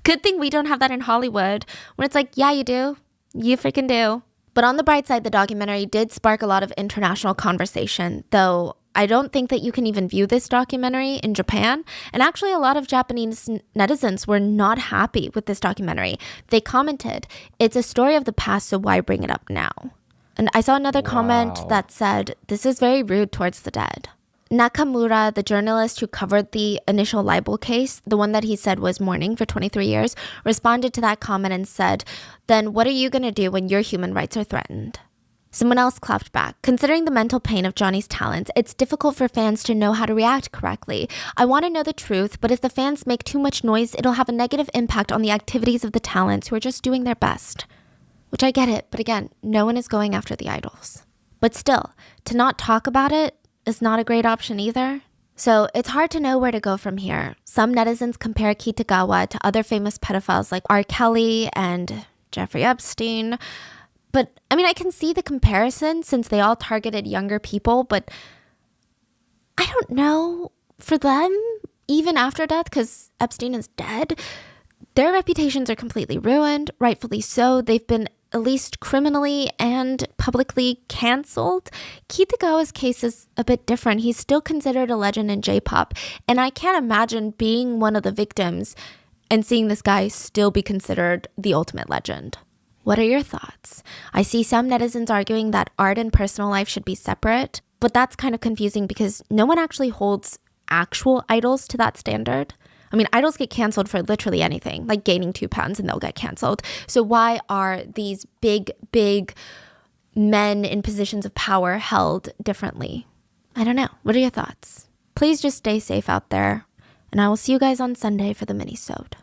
good thing we don't have that in Hollywood. When it's like, yeah, you do. You freaking do. But on the bright side, the documentary did spark a lot of international conversation, though I don't think that you can even view this documentary in Japan. And actually, a lot of Japanese netizens were not happy with this documentary. They commented, it's a story of the past, so why bring it up now? And I saw another comment that said, this is very rude towards the dead. Nakamura, the journalist who covered the initial libel case, the one that he said was mourning for 23 years, responded to that comment and said, then what are you going to do when your human rights are threatened? Someone else clapped back. Considering the mental pain of Johnny's talents, it's difficult for fans to know how to react correctly. I want to know the truth, but if the fans make too much noise, it'll have a negative impact on the activities of the talents who are just doing their best. Which I get it, but again, no one is going after the idols. But still, to not talk about it is not a great option either. So it's hard to know where to go from here. Some netizens compare Kitagawa to other famous pedophiles like R. Kelly and Jeffrey Epstein. But I mean, I can see the comparison since they all targeted younger people, but I don't know. For them, even after death, because Epstein is dead, their reputations are completely ruined, rightfully so. They've been at least criminally and publicly canceled. Kitagawa's case is a bit different. He's still considered a legend in J-pop, and I can't imagine being one of the victims and seeing this guy still be considered the ultimate legend. What are your thoughts? I see some netizens arguing that art and personal life should be separate, but that's kind of confusing because no one actually holds actual idols to that standard. I mean, idols get canceled for literally anything, like gaining 2 pounds and they'll get canceled. So why are these big men in positions of power held differently? I don't know. What are your thoughts? Please just stay safe out there, and I will see you guys on Sunday for the mini-sode.